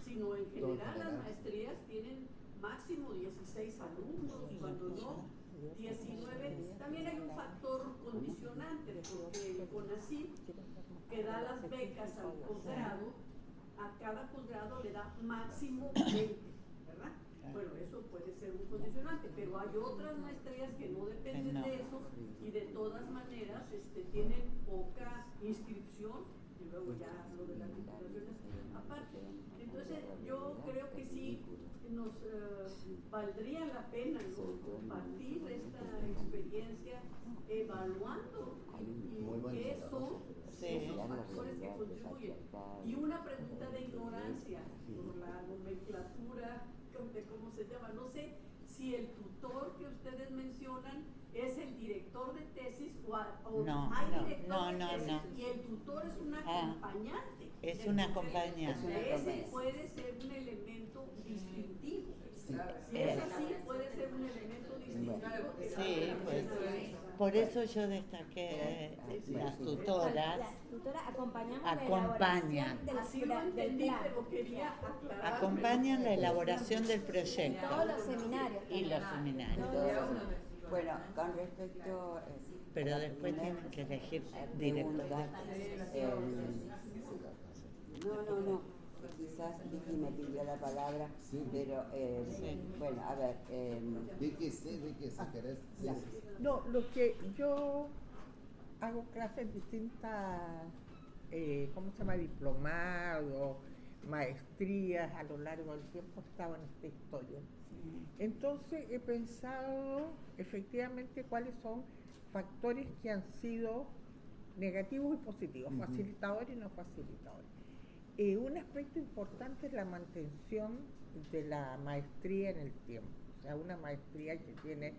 sino en general las maestrías tienen máximo 16 alumnos, cuando no 19. También hay un factor condicionante, porque CONACYT, que da las becas al posgrado, a cada posgrado le da máximo 20, ¿verdad? Bueno, eso puede ser un condicionante, pero hay otras maestrías que no dependen de eso y de todas maneras tienen poca inscripción, y luego ya lo de las titulaciones aparte. Entonces yo creo que sí nos valdría la pena compartir esta experiencia evaluando qué son esos factores que contribuyen. Y una pregunta de ignorancia por la nomenclatura de cómo se llama, no sé si el tutor que ustedes mencionan es el director de tesis o hay director de tesis y el tutor es un acompañante. Es un acompañante. Ese puede ser un elemento distintivo. Si es así, puede ser un elemento distintivo. Sí, pues por eso yo destaqué las tutoras. Las tutoras acompañan Acompañan. del plan. Pero quería aclarar. Acompañan la elaboración del proyecto. Todos los seminarios. Y los seminarios. Bueno, con respecto. Pero después tienen que elegir director. No. Quizás Vicky me pidió la palabra, pero bueno, a ver. Vicky, si querés. Sí. No, lo que yo hago clases distintas, ¿cómo se llama? Diplomados, maestrías, a lo largo del tiempo estaba en esta historia. Entonces he pensado efectivamente cuáles son factores que han sido negativos y positivos, facilitadores y no facilitadores. Un aspecto importante es la mantención de la maestría en el tiempo, o sea, una maestría que tiene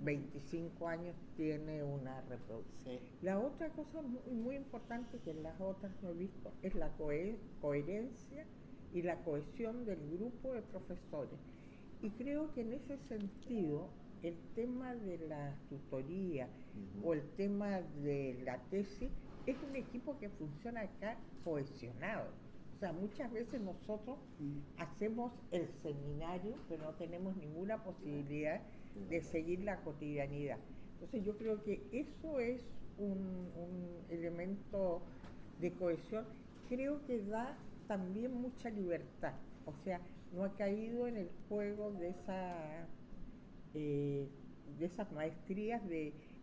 25 años tiene una reproducción. Sí. La otra cosa muy importante que en las otras no he visto es la coherencia y la cohesión del grupo de profesores. Y creo que en ese sentido el tema de la tutoría o el tema de la tesis es un equipo que funciona acá cohesionado. O sea, muchas veces nosotros hacemos el seminario, pero no tenemos ninguna posibilidad de seguir la cotidianidad. Entonces yo creo que eso es un elemento de cohesión. Creo que da también mucha libertad. O sea, no ha caído en el juego de esas maestrías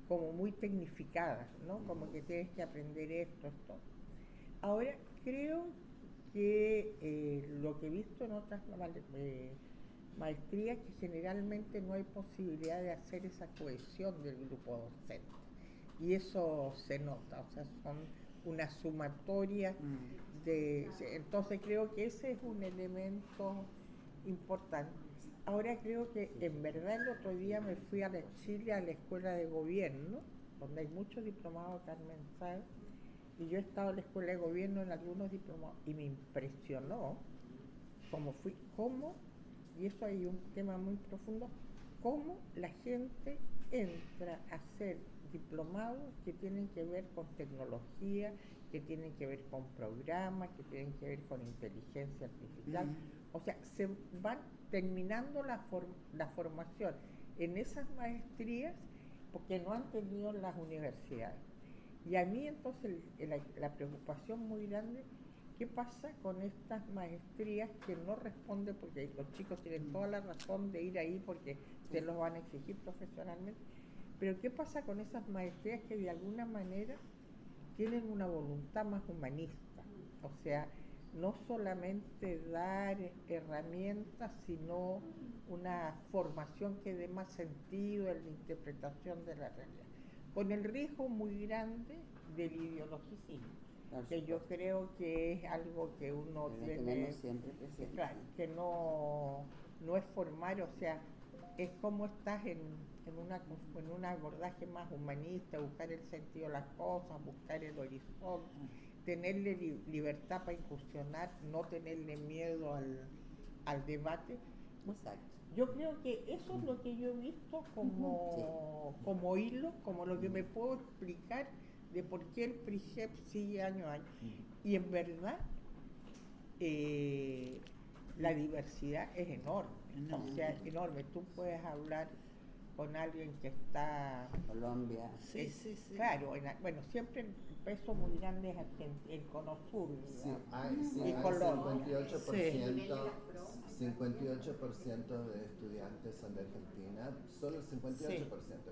como muy tecnificadas, ¿no? Como que tienes que aprender esto. Ahora, creo que lo que he visto en otras maestrías, que generalmente no hay posibilidad de hacer esa cohesión del grupo docente. Y eso se nota, o sea, son una sumatoria entonces creo que ese es un elemento importante. Ahora creo que en verdad el otro día me fui a Chile a la Escuela de Gobierno, donde hay muchos diplomados Carmen Sáenz, y yo he estado en la Escuela de Gobierno en algunos diplomados y me impresionó y eso hay un tema muy profundo, cómo la gente entra a hacer diplomados que tienen que ver con tecnología, que tienen que ver con programas, que tienen que ver con inteligencia artificial. O sea, se van terminando la formación en esas maestrías porque no han tenido las universidades. Y a mí entonces la preocupación muy grande, ¿qué pasa con estas maestrías que no responden? Porque los chicos tienen toda la razón de ir ahí porque se los van a exigir profesionalmente, pero ¿qué pasa con esas maestrías que de alguna manera tienen una voluntad más humanista? O sea, no solamente dar herramientas, sino una formación que dé más sentido en la interpretación de la realidad, con el riesgo muy grande del ideologicismo, que yo creo que es algo que uno tiene siempre presente. Claro, que no es formar, o sea, es como estás en un abordaje más humanista, buscar el sentido de las cosas, buscar el horizonte, tenerle libertad para incursionar, no tenerle miedo al debate. Exacto. Yo creo que eso es lo que yo he visto como hilo, como lo que me puedo explicar de por qué el PRIGEP sigue año a año. Y en verdad, la diversidad es enorme. O sea, enorme. Tú puedes hablar con alguien que está... Colombia. Sí. Claro, bueno, siempre el peso muy grande es el Cono Sur, hay Colombia. 58% de estudiantes son de Argentina, solo el 58%,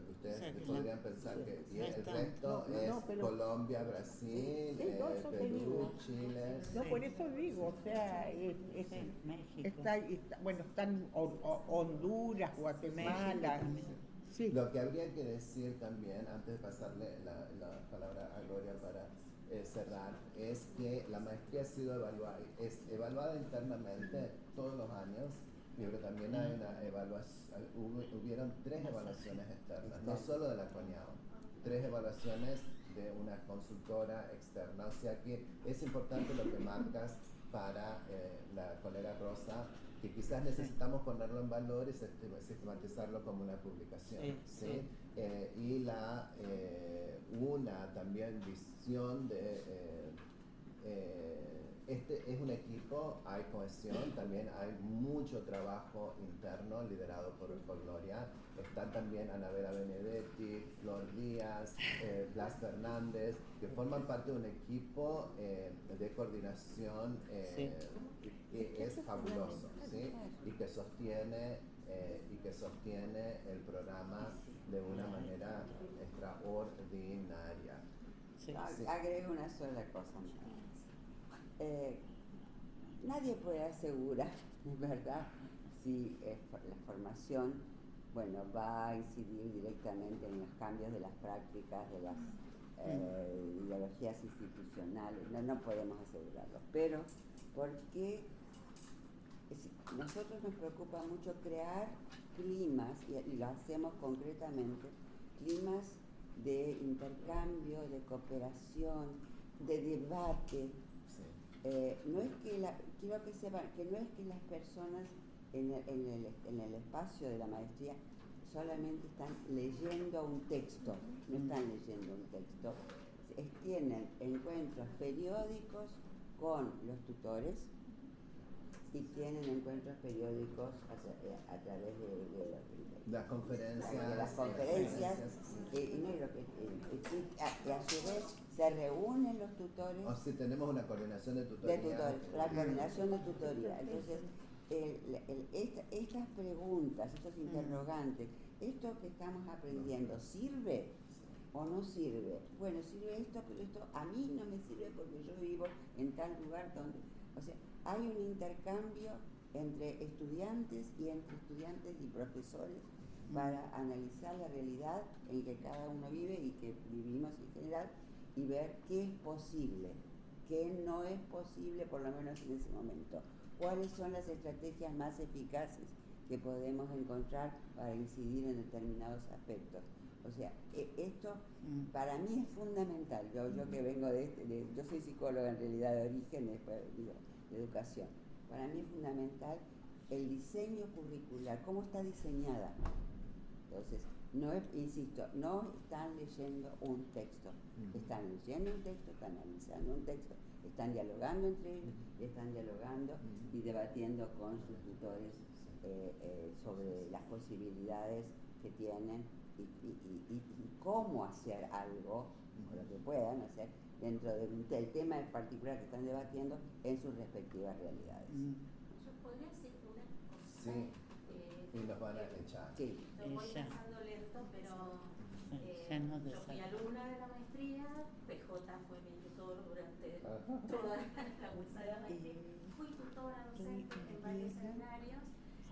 que ustedes podrían pensar que y el resto es Colombia, Brasil, Perú, Chile. No, por eso digo, o sea, México. Están Honduras, Guatemala. Sí. Lo que habría que decir también, antes de pasarle la palabra a Gloria para cerrar, es que la maestría ha sido evaluada internamente todos los años, pero también hay hubieron 3 evaluaciones externas, no solo de la CONIAO, 3 evaluaciones de una consultora externa, o sea que es importante lo que marcas para la colega Rosa, que quizás necesitamos ponerlo en valor y sistematizarlo como una publicación. ¿sí? Y una también visión de este es un equipo, hay cohesión, también hay mucho trabajo interno liderado por Gloria. Están también Ana Vera Benedetti, Flor Díaz, Blas Fernández, que forman parte de un equipo de coordinación que es fabuloso, ¿sí? y que sostiene el programa de una manera extraordinaria. Sí. Agrego una sola cosa más. Nadie puede asegurar, ¿verdad?, si la formación, va a incidir directamente en los cambios de las prácticas, de las ideologías institucionales. No podemos asegurarlo. Pero, porque nosotros nos preocupa mucho crear climas, y lo hacemos concretamente, climas de intercambio, de cooperación, de debate. Sí. No es que quiero que sepan que no es que las personas en el espacio de la maestría solamente están leyendo un texto, no están leyendo un texto, tienen encuentros periódicos con los tutores y tienen encuentros periódicos a través de las conferencias. las conferencias, y a su vez se reúnen los tutores. O si tenemos una coordinación de tutoría. La coordinación de tutoría. Entonces, estas preguntas, estos interrogantes, esto que estamos aprendiendo, ¿sirve o no sirve? Bueno, sirve esto, pero esto a mí no me sirve porque yo vivo en tal lugar donde... O sea, hay un intercambio entre estudiantes y entre estudiantes y profesores para analizar la realidad en que cada uno vive y que vivimos en general y ver qué es posible, qué no es posible, por lo menos en ese momento. ¿Cuáles son las estrategias más eficaces que podemos encontrar para incidir en determinados aspectos? O sea, esto para mí es fundamental. Yo que vengo yo soy psicóloga en realidad de origen, después digo, de educación. Para mí es fundamental el diseño curricular, cómo está diseñada. Entonces, insisto, no están leyendo un texto, están leyendo un texto, están analizando un texto, están dialogando entre ellos, están dialogando y debatiendo con sus tutores sobre las posibilidades que tienen y cómo hacer algo, o lo que puedan hacer, dentro del tema en particular que están debatiendo en sus respectivas realidades. Yo podría decir una cosa. Sí, y nos van a echar. Sí. Yo voy pensando lento, pero yo fui alumna de la maestría, PJ fue mi tutor durante toda la cursa de la maestría, fui tutora docente en varios seminarios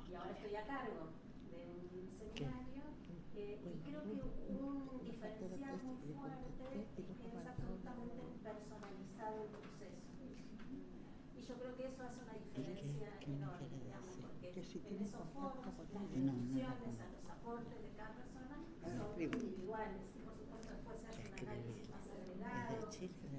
y ahora estoy a cargo de un seminario y creo que un diferencial muy fuerte es que es absolutamente personalizado el proceso. Y yo creo que eso hace una diferencia enorme, digamos, porque en esos foros, las discusiones, a los aportes de cada persona son individuales y por supuesto después se hace un análisis más agregado,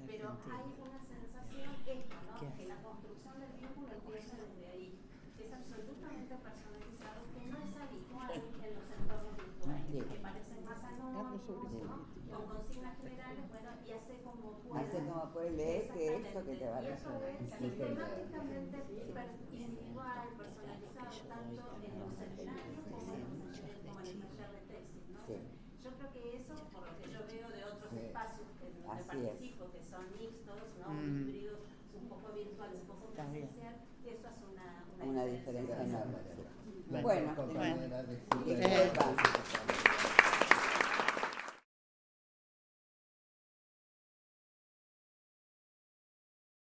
pero hay una sensación, ¿no? Que la construcción del vínculo empieza desde ahí, que es absolutamente personalizado, que no es habitual en los entornos virtuales, que parecen más anónimos, ¿no? Con consignas generales, bueno, y hace como puede leer que esto que te va a resolver. Y eso es sistemáticamente individual, personalizado, tanto en los seminarios como en el taller de tesis, ¿no? Sí. Yo creo que eso, por lo que yo veo de otros espacios en donde Así participo, que son mixtos, ¿no? Híbridos, un poco virtuales, un poco presencial, eso hace una diferencia enorme. La Bueno, compañera de disculpas.